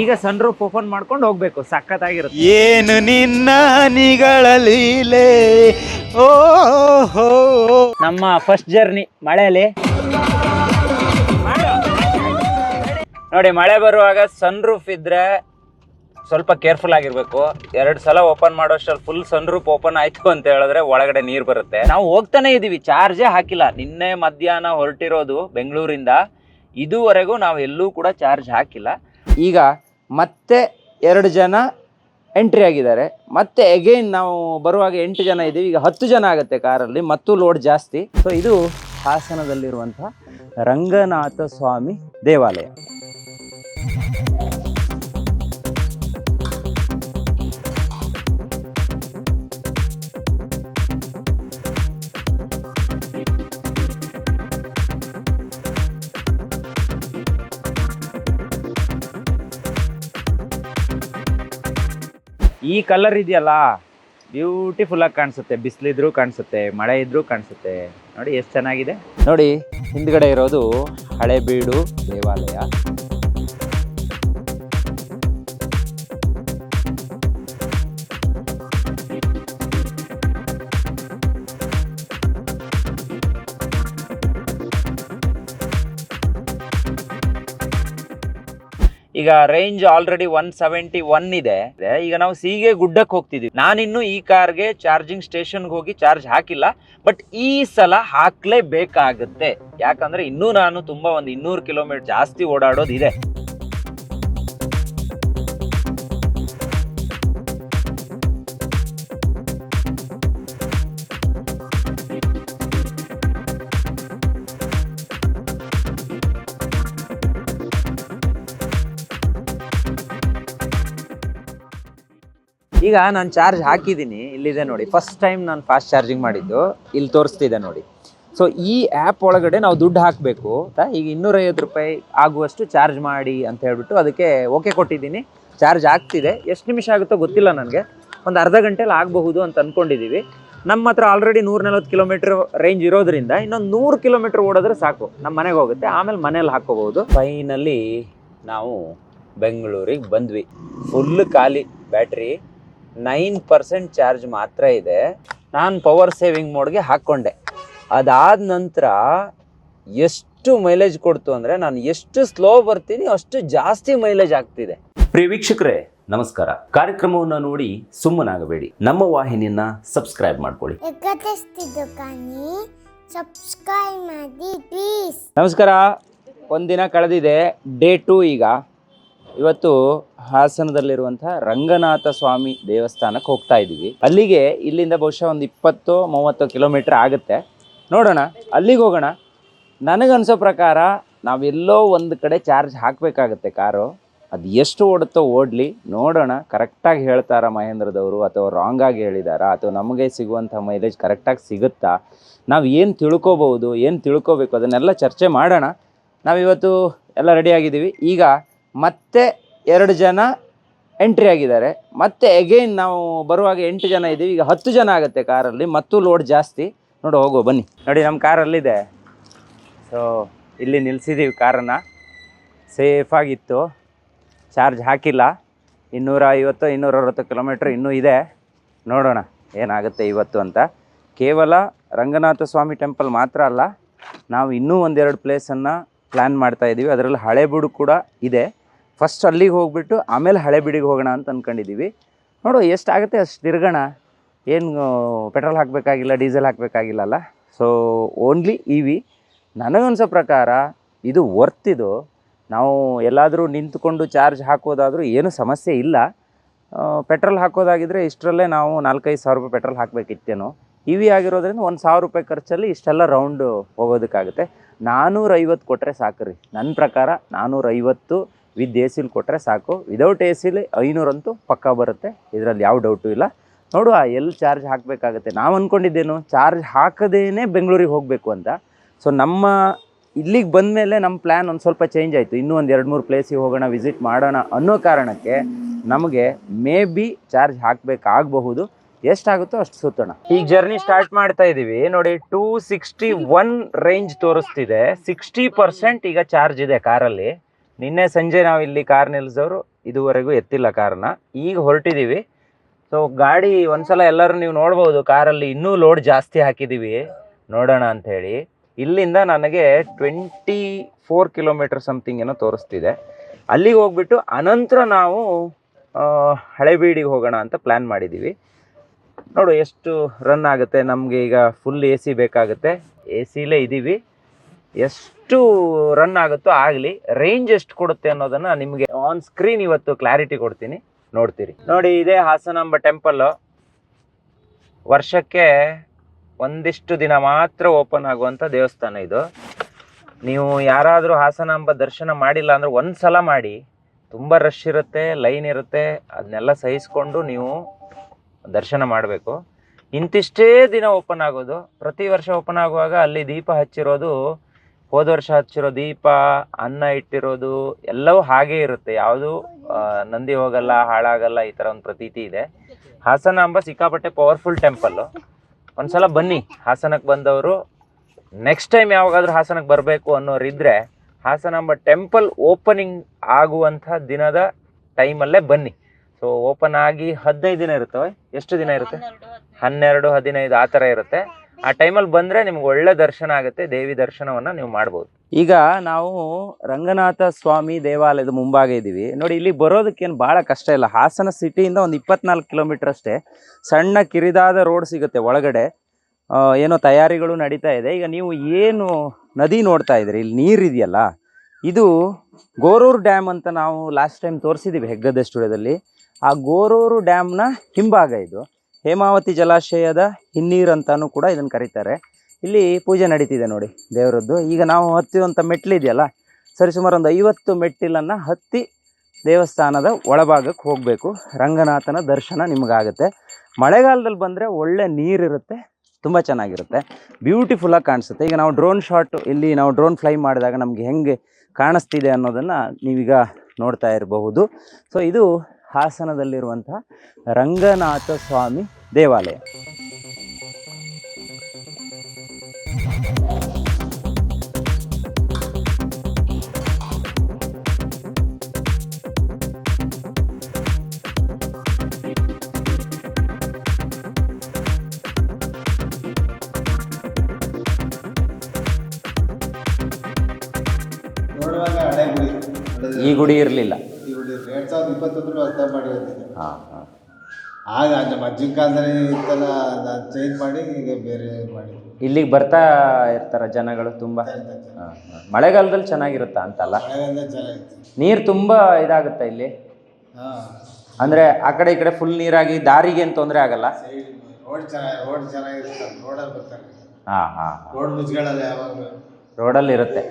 ಈಗ ಸನ್ roof open ಮಾಡ್ಕೊಂಡು ಹೋಗ್ಬೇಕು, ಸಖತ್ತಾಗಿರುತ್ತೆ. ಏನು ನಿನ್ನ ನಿಗಳಲೀಲೆ ಓಹೋ. ನಮ್ಮ ಫಸ್ಟ್ ಜರ್ನಿ ಮಳೆಯಲ್ಲಿ ನೋಡಿ, ಮಳೆ ಬರುವಾಗ ಸನ್ ರೂಫ್ ಇದ್ರೆ ಸ್ವಲ್ಪ ಕೇರ್ಫುಲ್ ಆಗಿರ್ಬೇಕು. 2 ಸಲ ಓಪನ್ ಮಾಡೋಷ್ಟರಲ್ಲಿ ಫುಲ್ ಸನ್ ರೂಫ್ ಓಪನ್ ಆಯ್ತು ಅಂತ ಹೇಳಿದ್ರೆ ಒಳಗಡೆ ನೀರು ಬರುತ್ತೆ. ನಾವು ಹೋಗ್ತಾನೆ ಇದೀವಿ, ಚಾರ್ಜೇ ಹಾಕಿಲ್ಲ. ನಿನ್ನೆ ಮಧ್ಯಾಹ್ನ ಹೊರಟಿರೋದು ಬೆಂಗಳೂರಿಂದ, ಇದುವರೆಗೂ ನಾವು ಎಲ್ಲೂ ಕೂಡ ಚಾರ್ಜ್ ಹಾಕಿಲ್ಲ. ಈಗ ಮತ್ತೆ 2 ಜನ ಎಂಟ್ರಿ ಆಗಿದ್ದಾರೆ. ಮತ್ತೆ ಅಗೈನ್ ನಾವು ಬರುವಾಗ 8 ಜನ ಇದ್ದೀವಿ. ಈಗ 10 ಜನ ಆಗುತ್ತೆ ಕಾರಲ್ಲಿ, ಮತ್ತು ಲೋಡ್ ಜಾಸ್ತಿ. ಸೊ ಇದು ಹಾಸನದಲ್ಲಿರುವಂಥ ರಂಗನಾಥ ಸ್ವಾಮಿ ದೇವಾಲಯ. ಈ ಕಲರ್ ಇದೆಯಲ್ಲ, ಬ್ಯೂಟಿಫುಲ್ ಆಗಿ ಕಾಣಿಸುತ್ತೆ. ಬಿಸಿಲಿದ್ರೂ ಕಾಣಿಸುತ್ತೆ, ಮಳೆ ಇದ್ರೂ ಕಾಣಿಸುತ್ತೆ. ನೋಡಿ ಎಷ್ಟು ಚೆನ್ನಾಗಿದೆ. ನೋಡಿ ಹಿಂದ್ಗಡೆ ಇರೋದು ಹಳೇಬೀಡು ದೇವಾಲಯ. ಈಗ ರೇಂಜ್ ಆಲ್ರೆಡಿ 171 ಇದೆ. ಈಗ ನಾವು ಸೀಗೆ ಗುಡ್ಡಕ್ಕೆ ಹೋಗ್ತಿದೀವಿ. ನಾನಿನ್ನು ಈ ಕಾರ್ಗೆ ಚಾರ್ಜಿಂಗ್ ಸ್ಟೇಷನ್ಗೆ ಹೋಗಿ ಚಾರ್ಜ್ ಹಾಕಿಲ್ಲ, ಬಟ್ ಈ ಸಲ ಹಾಕ್ಲೇಬೇಕಾಗುತ್ತೆ. ಯಾಕಂದ್ರೆ ಇನ್ನೂ ನಾನು ತುಂಬಾ ಒಂದು 200 ಕಿಲೋಮೀಟರ್ ಜಾಸ್ತಿ ಓಡಾಡೋದಿದೆ. ಈಗ ನಾನು ಚಾರ್ಜ್ ಹಾಕಿದ್ದೀನಿ, ಇಲ್ಲಿದೆ ನೋಡಿ. ಫಸ್ಟ್ ಟೈಮ್ ನಾನು ಫಾಸ್ಟ್ ಚಾರ್ಜಿಂಗ್ ಮಾಡಿದ್ದು, ಇಲ್ಲಿ ತೋರಿಸ್ತಿದೆ ನೋಡಿ. ಸೊ ಈ ಆ್ಯಪ್ ಒಳಗಡೆ ನಾವು ದುಡ್ಡು ಹಾಕಬೇಕು. ಈಗ 250 ರೂಪಾಯಿ ಆಗುವಷ್ಟು ಚಾರ್ಜ್ ಮಾಡಿ ಅಂತ ಹೇಳ್ಬಿಟ್ಟು ಅದಕ್ಕೆ ಓಕೆ ಕೊಟ್ಟಿದ್ದೀನಿ. ಚಾರ್ಜ್ ಆಗ್ತಿದೆ. ಎಷ್ಟು ನಿಮಿಷ ಆಗುತ್ತೋ ಗೊತ್ತಿಲ್ಲ ನನಗೆ, ಒಂದು ಅರ್ಧ ಗಂಟೆಲಿ ಆಗಬಹುದು ಅಂತ ಅಂದ್ಕೊಂಡಿದ್ದೀವಿ. ನಮ್ಮ ಹತ್ರ ಆಲ್ರೆಡಿ 140 ಕಿಲೋಮೀಟರ್ ರೇಂಜ್ ಇರೋದ್ರಿಂದ ಇನ್ನೊಂದು 100 ಕಿಲೋಮೀಟರ್ ಓಡಿದ್ರೆ ಸಾಕು, ನಮ್ಮ ಮನೆಗೆ ಹೋಗುತ್ತೆ. ಆಮೇಲೆ ಮನೇಲಿ ಹಾಕೋಬಹುದು. ಫೈನಲಿ ನಾವು ಬೆಂಗಳೂರಿಗೆ ಬಂದ್ವಿ. ಫುಲ್ ಖಾಲಿ ಬ್ಯಾಟ್ರಿ, 9% ಚಾರ್ಜ್ ಮಾತ್ರ ಇದೆ. ನಾನು ಪವರ್ ಸೇವಿಂಗ್ ಮೋಡ್ಗೆ ಹಾಕ್ಕೊಂಡೆ. ಅದಾದ ನಂತರ ಎಷ್ಟು ಮೈಲೇಜ್ ಕೊಡ್ತು ಅಂದರೆ, ನಾನು ಎಷ್ಟು ಸ್ಲೋ ಬರ್ತೀನಿ ಅಷ್ಟು ಜಾಸ್ತಿ ಮೈಲೇಜ್ ಆಗ್ತಿದೆ. ಪ್ರಿಯ ವೀಕ್ಷಕರೇ ನಮಸ್ಕಾರ. ಕಾರ್ಯಕ್ರಮವನ್ನು ನೋಡಿ ಸುಮ್ಮನಾಗಬೇಡಿ, ನಮ್ಮ ವಾಹಿನಿಯನ್ನ ಸಬ್ಸ್ಕ್ರೈಬ್ ಮಾಡ್ಕೊಳ್ಳಿ. ನಮಸ್ಕಾರ. ಒಂದಿನ ಕಳೆದಿದೆ, ಡೇ 2. ಈಗ ಇವತ್ತು ಹಾಸನದಲ್ಲಿರುವಂಥ ರಂಗನಾಥ ಸ್ವಾಮಿ ದೇವಸ್ಥಾನಕ್ಕೆ ಹೋಗ್ತಾ ಇದ್ದೀವಿ. ಅಲ್ಲಿಗೆ ಇಲ್ಲಿಂದ ಬಹುಶಃ ಒಂದು 20-30 ಕಿಲೋಮೀಟರ್ ಆಗುತ್ತೆ. ನೋಡೋಣ, ಅಲ್ಲಿಗೆ ಹೋಗೋಣ. ನನಗನ್ಸೋ ಪ್ರಕಾರ ನಾವೆಲ್ಲೋ ಒಂದು ಕಡೆ ಚಾರ್ಜ್ ಹಾಕಬೇಕಾಗತ್ತೆ ಕಾರು. ಅದು ಎಷ್ಟು ಓಡುತ್ತೋ ಓಡಲಿ, ನೋಡೋಣ. ಕರೆಕ್ಟಾಗಿ ಹೇಳ್ತಾರ ಮಹೇಂದ್ರದವರು, ಅಥವಾ ರಾಂಗಾಗಿ ಹೇಳಿದಾರಾ, ಅಥವಾ ನಮಗೆ ಸಿಗುವಂಥ ಮೈಲೇಜ್ ಕರೆಕ್ಟಾಗಿ ಸಿಗುತ್ತಾ, ನಾವು ಏನು ತಿಳ್ಕೊಬೋದು, ಏನು ತಿಳ್ಕೊಬೇಕು, ಅದನ್ನೆಲ್ಲ ಚರ್ಚೆ ಮಾಡೋಣ. ನಾವಿವತ್ತು ಎಲ್ಲ ರೆಡಿಯಾಗಿದ್ದೀವಿ. ಈಗ ಮತ್ತೆ 2 ಜನ ಎಂಟ್ರಿ ಆಗಿದ್ದಾರೆ. ಮತ್ತೆ ಅಗೈನ್ ನಾವು ಬರುವಾಗ 8 ಜನ ಇದ್ದೀವಿ. ಈಗ 10 ಜನ ಆಗುತ್ತೆ ಕಾರಲ್ಲಿ, ಮತ್ತು ಲೋಡ್ ಜಾಸ್ತಿ. ನೋಡಿ ಹೋಗೋ ಬನ್ನಿ. ನೋಡಿ ನಮ್ಮ ಕಾರಲ್ಲಿದೆ. ಸೊ ಇಲ್ಲಿ ನಿಲ್ಲಿಸಿದ್ದೀವಿ ಕಾರನ್ನು. ಸೇಫಾಗಿತ್ತು, ಚಾರ್ಜ್ ಹಾಕಿಲ್ಲ. 250-260 ಕಿಲೋಮೀಟ್ರ್ ಇನ್ನೂ ಇದೆ. ನೋಡೋಣ ಏನಾಗುತ್ತೆ ಇವತ್ತು ಅಂತ. ಕೇವಲ ರಂಗನಾಥ ಸ್ವಾಮಿ ಟೆಂಪಲ್ ಮಾತ್ರ ಅಲ್ಲ, ನಾವು ಇನ್ನೂ 1-2 ಪ್ಲೇಸನ್ನು ಪ್ಲ್ಯಾನ್ ಮಾಡ್ತಾಯಿದ್ದೀವಿ. ಅದರಲ್ಲಿ ಹಳೇಬೀಡು ಕೂಡ ಇದೆ. ಫಸ್ಟ್ ಅಲ್ಲಿಗೆ ಹೋಗ್ಬಿಟ್ಟು ಆಮೇಲೆ ಹಳೇಬೀಡಿಗೆ ಹೋಗೋಣ ಅಂತ ಅಂದ್ಕೊಂಡಿದ್ದೀವಿ. ನೋಡು ಎಷ್ಟಾಗುತ್ತೆ ಅಷ್ಟು ತಿರ್ಗೋಣ. ಏನು ಪೆಟ್ರೋಲ್ ಹಾಕಬೇಕಾಗಿಲ್ಲ, ಡೀಸೆಲ್ ಹಾಕಬೇಕಾಗಿಲ್ಲ ಅಲ್ಲ. So only EV. ನನಗನ್ಸೋ ಪ್ರಕಾರ ಇದು ವರ್ತಿದು. ನಾವು ಎಲ್ಲಾದರೂ ನಿಂತ್ಕೊಂಡು ಚಾರ್ಜ್ ಹಾಕೋದಾದರೂ ಏನೂ ಸಮಸ್ಯೆ ಇಲ್ಲ. ಪೆಟ್ರೋಲ್ ಹಾಕೋದಾಗಿದ್ದರೆ ಇಷ್ಟರಲ್ಲೇ ನಾವು 4-5 ಸಾವಿರ ರೂಪಾಯಿ ಪೆಟ್ರೋಲ್ ಹಾಕಬೇಕಿತ್ತೇನೋ. EV ಆಗಿರೋದ್ರಿಂದ 1,000 ರೂಪಾಯಿ ಖರ್ಚಲ್ಲಿ ಇಷ್ಟೆಲ್ಲ ರೌಂಡು ಹೋಗೋದಕ್ಕಾಗುತ್ತೆ. 450 ಕೊಟ್ಟರೆ ಸಾಕು ರೀ. ನನ್ನ ಪ್ರಕಾರ 450 ವಿತ್ AC ಕೊಟ್ಟರೆ ಸಾಕು. ವಿದೌಟ್ AC 500 ಅಂತೂ ಪಕ್ಕಾ ಬರುತ್ತೆ, ಇದರಲ್ಲಿ ಯಾವ ಡೌಟು ಇಲ್ಲ. ನೋಡುವ ಎಲ್ಲಿ ಚಾರ್ಜ್ ಹಾಕಬೇಕಾಗುತ್ತೆ. ನಾವು ಅಂದ್ಕೊಂಡಿದ್ದೇನು, ಚಾರ್ಜ್ ಹಾಕದೇನೆ ಬೆಂಗಳೂರಿಗೆ ಹೋಗಬೇಕು ಅಂತ. ಸೊ ನಮ್ಮ ಇಲ್ಲಿಗೆ ಬಂದ ಮೇಲೆ ನಮ್ಮ ಪ್ಲ್ಯಾನ್ ಒಂದು ಸ್ವಲ್ಪ ಚೇಂಜ್ ಆಯಿತು. ಇನ್ನೂ ಒಂದು 2-3 ಪ್ಲೇಸಿಗೆ ಹೋಗೋಣ, ವಿಸಿಟ್ ಮಾಡೋಣ ಅನ್ನೋ ಕಾರಣಕ್ಕೆ ನಮಗೆ ಮೇ ಬಿ ಚಾರ್ಜ್ ಹಾಕಬೇಕಾಗಬಹುದು. ಎಷ್ಟಾಗುತ್ತೋ ಅಷ್ಟು ಸುತ್ತೋಣ. ಈಗ ಜರ್ನಿ ಸ್ಟಾರ್ಟ್ ಮಾಡ್ತಾ ಇದ್ದೀವಿ. ನೋಡಿ 261 ರೇಂಜ್ ತೋರಿಸ್ತಿದೆ. 60% ಈಗ ಚಾರ್ಜ್ ಇದೆ ಕಾರಲ್ಲಿ. ನಿನ್ನೆ ಸಂಜೆ ನಾವು ಇಲ್ಲಿ ಕಾರ್ ನಿಲ್ಲಿಸೋರು ಇದುವರೆಗೂ ಎತ್ತಿಲ್ಲ ಕಾರನ್ನ. ಈಗ ಹೊರಟಿದ್ದೀವಿ. ಸೊ ಗಾಡಿ ಒಂದ್ಸಲ ಎಲ್ಲರೂ ನೀವು ನೋಡ್ಬೋದು, ಕಾರಲ್ಲಿ ಇನ್ನೂ ಲೋಡ್ ಜಾಸ್ತಿ ಹಾಕಿದ್ದೀವಿ, ನೋಡೋಣ ಅಂಥೇಳಿ. ಇಲ್ಲಿಂದ ನನಗೆ 24 ಕಿಲೋಮೀಟರ್ ಸಮಥಿಂಗ್ ಏನೋ ತೋರಿಸ್ತಿದೆ. ಅಲ್ಲಿಗೆ ಹೋಗ್ಬಿಟ್ಟು ಅನಂತರ ನಾವು ಹಳೇಬೀಡಿಗೆ ಹೋಗೋಣ ಅಂತ ಪ್ಲ್ಯಾನ್ ಮಾಡಿದ್ದೀವಿ. ನೋಡು ಎಷ್ಟು ರನ್ ಆಗುತ್ತೆ. ನಮಗೆ ಈಗ ಫುಲ್ AC ಬೇಕಾಗುತ್ತೆ, AC-ಲೇ ಇದ್ದೀವಿ. ಎಷ್ಟು ರನ್ ಆಗುತ್ತೋ ಆಗಲಿ, ರೇಂಜ್ ಎಷ್ಟು ಕೊಡುತ್ತೆ ಅನ್ನೋದನ್ನು ನಿಮಗೆ ಆನ್ ಸ್ಕ್ರೀನ್ ಇವತ್ತು ಕ್ಲಾರಿಟಿ ಕೊಡ್ತೀನಿ, ನೋಡ್ತೀರಿ. ನೋಡಿ, ಇದೇ ಹಾಸನಾಂಬ ಟೆಂಪಲ್ಲು. ವರ್ಷಕ್ಕೆ ಒಂದಿಷ್ಟು ದಿನ ಮಾತ್ರ ಓಪನ್ ಆಗುವಂಥ ದೇವಸ್ಥಾನ ಇದು. ನೀವು ಯಾರಾದರೂ ಹಾಸನಾಂಬ ದರ್ಶನ ಮಾಡಿಲ್ಲ ಅಂದರೆ ಒಂದು ಸಲ ಮಾಡಿ. ತುಂಬ ರಶ್ ಇರುತ್ತೆ, ಲೈನ್ ಇರುತ್ತೆ, ಅದನ್ನೆಲ್ಲ ಸಹಿಸ್ಕೊಂಡು ನೀವು ದರ್ಶನ ಮಾಡಬೇಕು. ಇಂತಿಷ್ಟೇ ದಿನ ಓಪನ್ ಆಗೋದು. ಪ್ರತಿ ವರ್ಷ ಓಪನ್ ಆಗುವಾಗ ಅಲ್ಲಿ ದೀಪ ಹಚ್ಚಿರೋದು, ಹೋದ ವರ್ಷ ಹಚ್ಚಿರೋ ದೀಪ, ಅನ್ನ ಇಟ್ಟಿರೋದು ಎಲ್ಲವೂ ಹಾಗೇ ಇರುತ್ತೆ. ಯಾವುದು ನಂದಿ ಹೋಗಲ್ಲ, ಹಾಳಾಗಲ್ಲ, ಈ ಥರ ಒಂದು ಪ್ರತೀತಿ ಇದೆ. ಹಾಸನಾಂಬ ಸಿಕ್ಕಾಪಟ್ಟೆ ಪವರ್ಫುಲ್ ಟೆಂಪಲ್ಲು. ಒಂದ್ಸಲ ಬನ್ನಿ, ಹಾಸನಕ್ಕೆ ಬಂದವರು ನೆಕ್ಸ್ಟ್ ಟೈಮ್ ಯಾವಾಗಾದ್ರೂ ಹಾಸನಕ್ಕೆ ಬರಬೇಕು ಅನ್ನೋರಿದ್ದರೆ ಹಾಸನಾಂಬ ಟೆಂಪಲ್ ಓಪನಿಂಗ್ ಆಗುವಂಥ ದಿನದ ಟೈಮಲ್ಲೇ ಬನ್ನಿ. ಸೊ ಓಪನ್ ಆಗಿ 15 ದಿನ ಇರುತ್ತವೆ. ಎಷ್ಟು ದಿನ ಇರುತ್ತೆ? 12, 15 ಆ ಥರ ಇರುತ್ತೆ. ಆ ಟೈಮಲ್ಲಿ ಬಂದರೆ ನಿಮ್ಗೆ ಒಳ್ಳೆ ದರ್ಶನ ಆಗುತ್ತೆ, ದೇವಿ ದರ್ಶನವನ್ನು ನೀವು ಮಾಡ್ಬೋದು. ಈಗ ನಾವು ರಂಗನಾಥ ಸ್ವಾಮಿ ದೇವಾಲಯದ ಮುಂಭಾಗ ಇದ್ದೀವಿ. ನೋಡಿ, ಇಲ್ಲಿ ಬರೋದಕ್ಕೇನು ಭಾಳ ಕಷ್ಟ ಇಲ್ಲ. ಹಾಸನ ಸಿಟಿಯಿಂದ ಒಂದು 24 ಕಿಲೋಮೀಟರ್ ಅಷ್ಟೇ. ಸಣ್ಣ ಕಿರಿದಾದ ರೋಡ್ ಸಿಗುತ್ತೆ ಒಳಗಡೆ. ಏನೋ ತಯಾರಿಗಳು ನಡೀತಾ ಇದೆ. ಈಗ ನೀವು ಏನು ನದಿ ನೋಡ್ತಾ ಇದ್ದೀರಿ, ಇಲ್ಲಿ ನೀರಿದೆಯಲ್ಲ, ಇದು ಗೋರೂರು ಡ್ಯಾಮ್ ಅಂತ ನಾವು ಲಾಸ್ಟ್ ಟೈಮ್ ತೋರಿಸಿದ್ದೀವಿ ಹೆಗ್ಗದ್ದೆ ಸ್ಟುಡಿಯೋದಲ್ಲಿ. ಆ ಗೋರೂರು ಡ್ಯಾಮ್ನ ಹಿಂಭಾಗ ಇದು. ಹೇಮಾವತಿ ಜಲಾಶಯದ ಹಿನ್ನೀರು ಅಂತಾನೂ ಕೂಡ ಇದನ್ನು ಕರೀತಾರೆ. ಇಲ್ಲಿ ಪೂಜೆ ನಡೀತಿದೆ ನೋಡಿ ದೇವರದ್ದು. ಈಗ ನಾವು ಹತ್ತುವಂಥ ಮೆಟ್ಲಿದೆಯಲ್ಲ, ಸರಿಸುಮಾರು ಒಂದು 50 ಮೆಟ್ಟಿಲನ್ನು ಹತ್ತಿ ದೇವಸ್ಥಾನದ ಒಳಭಾಗಕ್ಕೆ ಹೋಗಬೇಕು. ರಂಗನಾಥನ ದರ್ಶನ ನಿಮಗಾಗುತ್ತೆ. ಮಳೆಗಾಲದಲ್ಲಿ ಬಂದರೆ ಒಳ್ಳೆ ನೀರಿರುತ್ತೆ, ತುಂಬ ಚೆನ್ನಾಗಿರುತ್ತೆ, ಬ್ಯೂಟಿಫುಲ್ಲಾಗಿ ಕಾಣಿಸುತ್ತೆ. ಈಗ ನಾವು ಡ್ರೋನ್ ಶಾಟ್, ಇಲ್ಲಿ ನಾವು ಡ್ರೋನ್ ಫ್ಲೈ ಮಾಡಿದಾಗ ನಮಗೆ ಹೆಂಗೆ ಕಾಣಿಸ್ತಿದೆ ಅನ್ನೋದನ್ನು ನೀವೀಗ ನೋಡ್ತಾ ಇರಬಹುದು. ಸೊ ಇದು ಹಾಸನದಲ್ಲಿರುವಂಥ ರಂಗನಾಥ ಸ್ವಾಮಿ ದೇವಾಲಯ. ಈ ಗುಡಿ ಇರಲಿಲ್ಲ. 2021 ಅರ್ಥ ಮಾಡಿರೋದಿಲ್ಲ. ಹಾಂ ಹಾಂ. ಆಗ ನಮ್ಮ ಅಜ್ಜಿನ ಕಾಲದಲ್ಲಿ ಇತ್ತಲ್ಲ, ನಾನು ಚೇಂಜ್ ಮಾಡಿ ಈಗ ಬೇರೆ ಮಾಡಿದ್ವಿ. ಇಲ್ಲಿಗೆ ಬರ್ತಾ ಇರ್ತಾರ ಜನಗಳು ತುಂಬ. ಹಾಂ ಹಾಂ. ಮಳೆಗಾಲದಲ್ಲಿ ಚೆನ್ನಾಗಿರುತ್ತಾ ಅಂತಲ್ಲ? ಮಳೆಗಾಲದಲ್ಲಿ ಚೆನ್ನಾಗಿತ್ತು. ನೀರು ತುಂಬ ಇದಾಗುತ್ತಾ ಇಲ್ಲಿ? ಹಾಂ. ಅಂದರೆ ಆ ಕಡೆ ಈ ಕಡೆ ಫುಲ್ ನೀರಾಗಿ ದಾರಿಗೆ ಏನು ತೊಂದರೆ ಆಗಲ್ಲ? ರೋಡ್ ಚೆನ್ನಾಗಿರುತ್ತೆ. ರೋಡಲ್ಲಿ ಬರ್ತಾರೆ. ಹಾಂ ಹಾಂ. ರೋಡ್ ಮುಚ್ಕೊಳ್ಳಲ್ಲ ಯಾವಾಗ. ರೋಡಲ್ಲಿ ಇರುತ್ತೆ.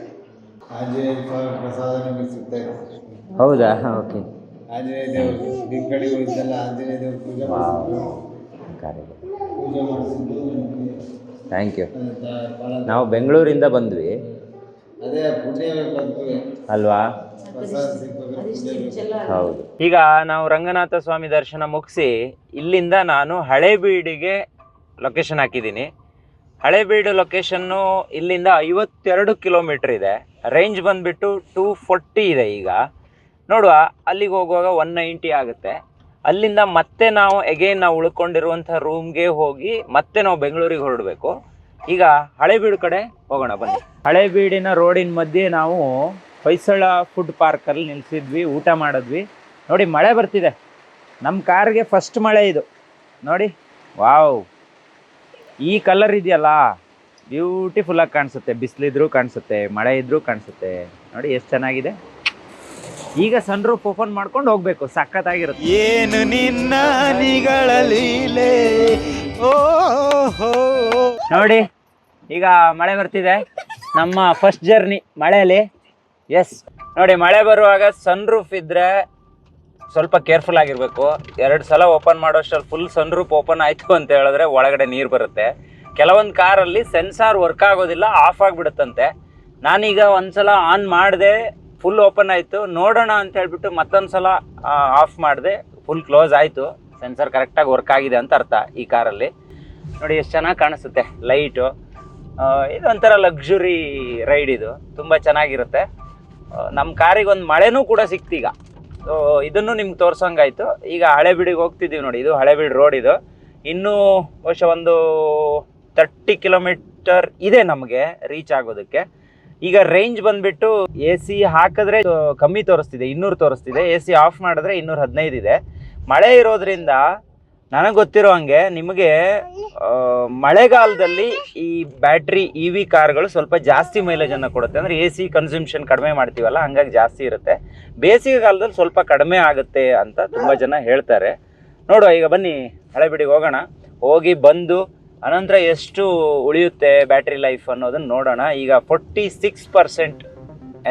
ಆಂಜನೇಯ ಸ್ವಾಮಿ ಪ್ರಸಾದ ನಿಮಗೆ ಸಿಗ್ತಾ ಇದೆ. ಹೌದಾ? ಓಕೆ. ಆಂಜನೇಯ ದೇವರು ನಿಮ್ಮ ಕಡೆ ಹೋಗಿದ್ದಲ್ಲ, ಆಂಜನೇಯ ದೇವ್ರ ಪೂಜೆ ಮಾಡಿಸಿದ್ದು. Thank you. ನಾವು ಬೆಂಗಳೂರಿಂದ ಬಂದ್ವಿ. ಅದೇ ಪುಣ್ಯ ಬೇಕು ಅಲ್ವಾ? ಪ್ರಸಾದ ಸಿಗ್ಬೇಕು. ಹೌದು. ಈಗ ನಾವು ರಂಗನಾಥ ಸ್ವಾಮಿ ದರ್ಶನ ಮುಗಿಸಿ ಇಲ್ಲಿಂದ ನಾನು ಹಳೇಬೀಡಿಗೆ ಲೊಕೇಶನ್ ಹಾಕಿದ್ದೀನಿ. ಹಳೇಬೀಡು ಲೊಕೇಶನ್ನು ಇಲ್ಲಿಂದ 52 ಕಿಲೋಮೀಟ್ರ್ ಇದೆ. ರೇಂಜ್ ಬಂದುಬಿಟ್ಟು 240 ಇದೆ. ಈಗ ನೋಡುವ, ಅಲ್ಲಿಗೆ ಹೋಗುವಾಗ 190 ಆಗುತ್ತೆ. ಅಲ್ಲಿಂದ ಮತ್ತೆ ನಾವು ಎಗೇನ್ ನಾವು ಉಳ್ಕೊಂಡಿರುವಂಥ ರೂಮ್ಗೆ ಹೋಗಿ ಮತ್ತೆ ನಾವು ಬೆಂಗಳೂರಿಗೆ ಹೊರಡಬೇಕು. ಈಗ ಹಳೇಬೀಡು ಕಡೆ ಹೋಗೋಣ ಬನ್ನಿ. ಹಳೇಬೀಡಿನ ರೋಡಿನ ಮಧ್ಯೆ ನಾವು ಹೊಯ್ಸಳ ಫುಡ್ ಪಾರ್ಕಲ್ಲಿ ನಿಲ್ಲಿಸಿದ್ವಿ, ಊಟ ಮಾಡಿದ್ವಿ. ನೋಡಿ, ಮಳೆ ಬರ್ತಿದೆ. ನಮ್ಮ ಕಾರ್ಗೆ ಫಸ್ಟ್ ಮಳೆ ಇದು ನೋಡಿ. ವಾವ್, ಈ ಕಲರ್ ಇದೆಯಲ್ಲ, ಬ್ಯೂಟಿಫುಲ್ಲಾಗಿ ಕಾಣಿಸುತ್ತೆ. ಬಿಸಿಲಿದ್ರೂ ಕಾಣಿಸುತ್ತೆ, ಮಳೆ ಇದ್ರೂ ಕಾಣಿಸುತ್ತೆ. ನೋಡಿ ಎಷ್ಟು ಚೆನ್ನಾಗಿದೆ. ಈಗ ಸನ್ ರೂಫ್ ಓಪನ್ ಮಾಡ್ಕೊಂಡು ಹೋಗ್ಬೇಕು, ಸಖತ್ತಾಗಿರುತ್ತೆ. ಏನು ನಿನ್ನ ನಿಗಳಲೀಲೆ ಓಹೋ. ನೋಡಿ, ಈಗ ಮಳೆ ಬರ್ತಿದೆ. ನಮ್ಮ ಫಸ್ಟ್ ಜರ್ನಿ ಮಳೆಯಲ್ಲಿ. ಎಸ್, ನೋಡಿ, ಮಳೆ ಬರುವಾಗ ಸನ್ ರೂಫ್ ಇದ್ದರೆ ಸ್ವಲ್ಪ ಕೇರ್ಫುಲ್ ಆಗಿರಬೇಕು. 2 ಸಲ ಓಪನ್ ಮಾಡೋಷ್ಟರಲ್ಲಿ ಫುಲ್ ಸನ್ ರೂಫ್ ಓಪನ್ ಆಯಿತು ಅಂತ ಹೇಳಿದ್ರೆ ಒಳಗಡೆ ನೀರು ಬರುತ್ತೆ. ಕೆಲವೊಂದು ಕಾರಲ್ಲಿ ಸೆನ್ಸಾರ್ ವರ್ಕ್ ಆಗೋದಿಲ್ಲ, ಆಫ್ ಆಗಿಬಿಡುತ್ತಂತೆ. ನಾನೀಗ ಒಂದ್ಸಲ ಆನ್ ಮಾಡಿದೆ, ಫುಲ್ ಓಪನ್ ಆಯಿತು. ನೋಡೋಣ ಅಂತ ಹೇಳ್ಬಿಟ್ಟು ಮತ್ತೊಂದು ಸಲ ಆಫ್ ಮಾಡಿದೆ, ಫುಲ್ ಕ್ಲೋಸ್ ಆಯಿತು. ಸೆನ್ಸರ್ ಕರೆಕ್ಟಾಗಿ ವರ್ಕ್ ಆಗಿದೆ ಅಂತ ಅರ್ಥ ಈ ಕಾರಲ್ಲಿ. ನೋಡಿ ಎಷ್ಟು ಚೆನ್ನಾಗಿ ಕಾಣಿಸುತ್ತೆ ಲೈಟು. ಇದೊಂಥರ ಲಕ್ಸುರಿ ರೈಡ್ ಇದು, ತುಂಬ ಚೆನ್ನಾಗಿರುತ್ತೆ. ನಮ್ಮ ಕಾರಿಗೆ ಒಂದು ಮಳೆನೂ ಕೂಡ ಸಿಕ್ತೀಗ. ಸೊ ಇದನ್ನು ನಿಮ್ಗೆ ತೋರ್ಸಂಗಾಯ್ತು. ಈಗ ಹಳೇಬೀಡಿಗೆ ಹೋಗ್ತಿದ್ದೀವಿ ನೋಡಿ, ಇದು ಹಳೇಬೀಡು ರೋಡ್. ಇದು ಇನ್ನೂ ಬಹುಶಃ ಒಂದು 30 ಕಿಲೋಮೀಟರ್ ಇದೆ ನಮಗೆ ರೀಚ್ ಆಗೋದಕ್ಕೆ. ಈಗ ರೇಂಜ್ ಬಂದ್ಬಿಟ್ಟು AC ಹಾಕಿದ್ರೆ ಕಮ್ಮಿ ತೋರಿಸ್ತಿದೆ, 200 ತೋರಿಸ್ತಿದೆ. AC ಆಫ್ ಮಾಡಿದ್ರೆ 215 ಇದೆ. ಮಳೆ ಇರೋದ್ರಿಂದ ನನಗೆ ಗೊತ್ತಿರೋ ಹಂಗೆ ನಿಮಗೆ ಮಳೆಗಾಲದಲ್ಲಿ ಈ ಬ್ಯಾಟ್ರಿ EV ಕಾರ್ಗಳು ಸ್ವಲ್ಪ ಜಾಸ್ತಿ ಮೈಲೇಜನ್ನು ಕೊಡುತ್ತೆ. ಅಂದರೆ AC ಕನ್ಸ್ಯೂಮ್ಷನ್ ಕಡಿಮೆ ಮಾಡ್ತೀವಲ್ಲ, ಹಂಗಾಗಿ ಜಾಸ್ತಿ ಇರುತ್ತೆ. ಬೇಸಿಗೆ ಕಾಲದಲ್ಲಿ ಸ್ವಲ್ಪ ಕಡಿಮೆ ಆಗುತ್ತೆ ಅಂತ ತುಂಬ ಜನ ಹೇಳ್ತಾರೆ. ನೋಡುವ, ಈಗ ಬನ್ನಿ ಹಳೇಬೀಡಿಗೆ ಹೋಗೋಣ. ಹೋಗಿ ಬಂದು ಅನಂತರ ಎಷ್ಟು ಉಳಿಯುತ್ತೆ ಬ್ಯಾಟ್ರಿ ಲೈಫ್ ಅನ್ನೋದನ್ನ ನೋಡೋಣ. ಈಗ 46%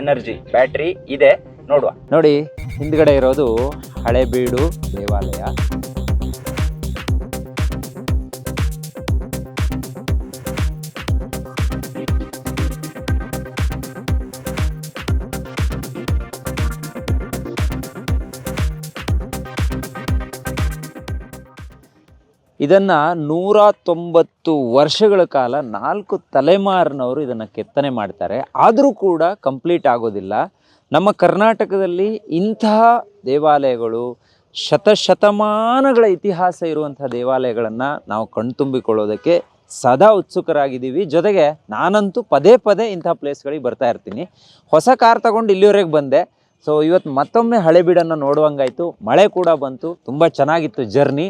ಎನರ್ಜಿ ಬ್ಯಾಟ್ರಿ ಇದೆ, ನೋಡುವ. ನೋಡಿ, ಹಿಂದ್ಗಡೆ ಇರೋದು ಹಳೇಬೀಡು ದೇವಾಲಯ. ಇದನ್ನು 190 ವರ್ಷಗಳ ಕಾಲ 4 ತಲೆಮಾರಿನವರು ಇದನ್ನು ಕೆತ್ತನೆ ಮಾಡ್ತಾರೆ. ಆದರೂ ಕೂಡ ಕಂಪ್ಲೀಟ್ ಆಗೋದಿಲ್ಲ. ನಮ್ಮ ಕರ್ನಾಟಕದಲ್ಲಿ ಇಂತಹ ದೇವಾಲಯಗಳು, ಶತಶತಮಾನಗಳ ಇತಿಹಾಸ ಇರುವಂಥ ದೇವಾಲಯಗಳನ್ನು ನಾವು ಕಣ್ತುಂಬಿಕೊಳ್ಳೋದಕ್ಕೆ ಸದಾ ಉತ್ಸುಕರಾಗಿದ್ದೀವಿ. ಜೊತೆಗೆ ನಾನಂತೂ ಪದೇ ಪದೇ ಇಂಥ ಪ್ಲೇಸ್ಗಳಿಗೆ ಬರ್ತಾ ಇರ್ತೀನಿ. ಹೊಸ ಕಾರ್ ತಗೊಂಡು ಇಲ್ಲಿವರೆಗೆ ಬಂದೆ. ಸೊ ಇವತ್ತು ಮತ್ತೊಮ್ಮೆ ಹಳೇಬೀಡನ್ನು ನೋಡುವಂಗಾಯಿತು. ಮಳೆ ಕೂಡ ಬಂತು, ತುಂಬ ಚೆನ್ನಾಗಿತ್ತು ಜರ್ನಿ.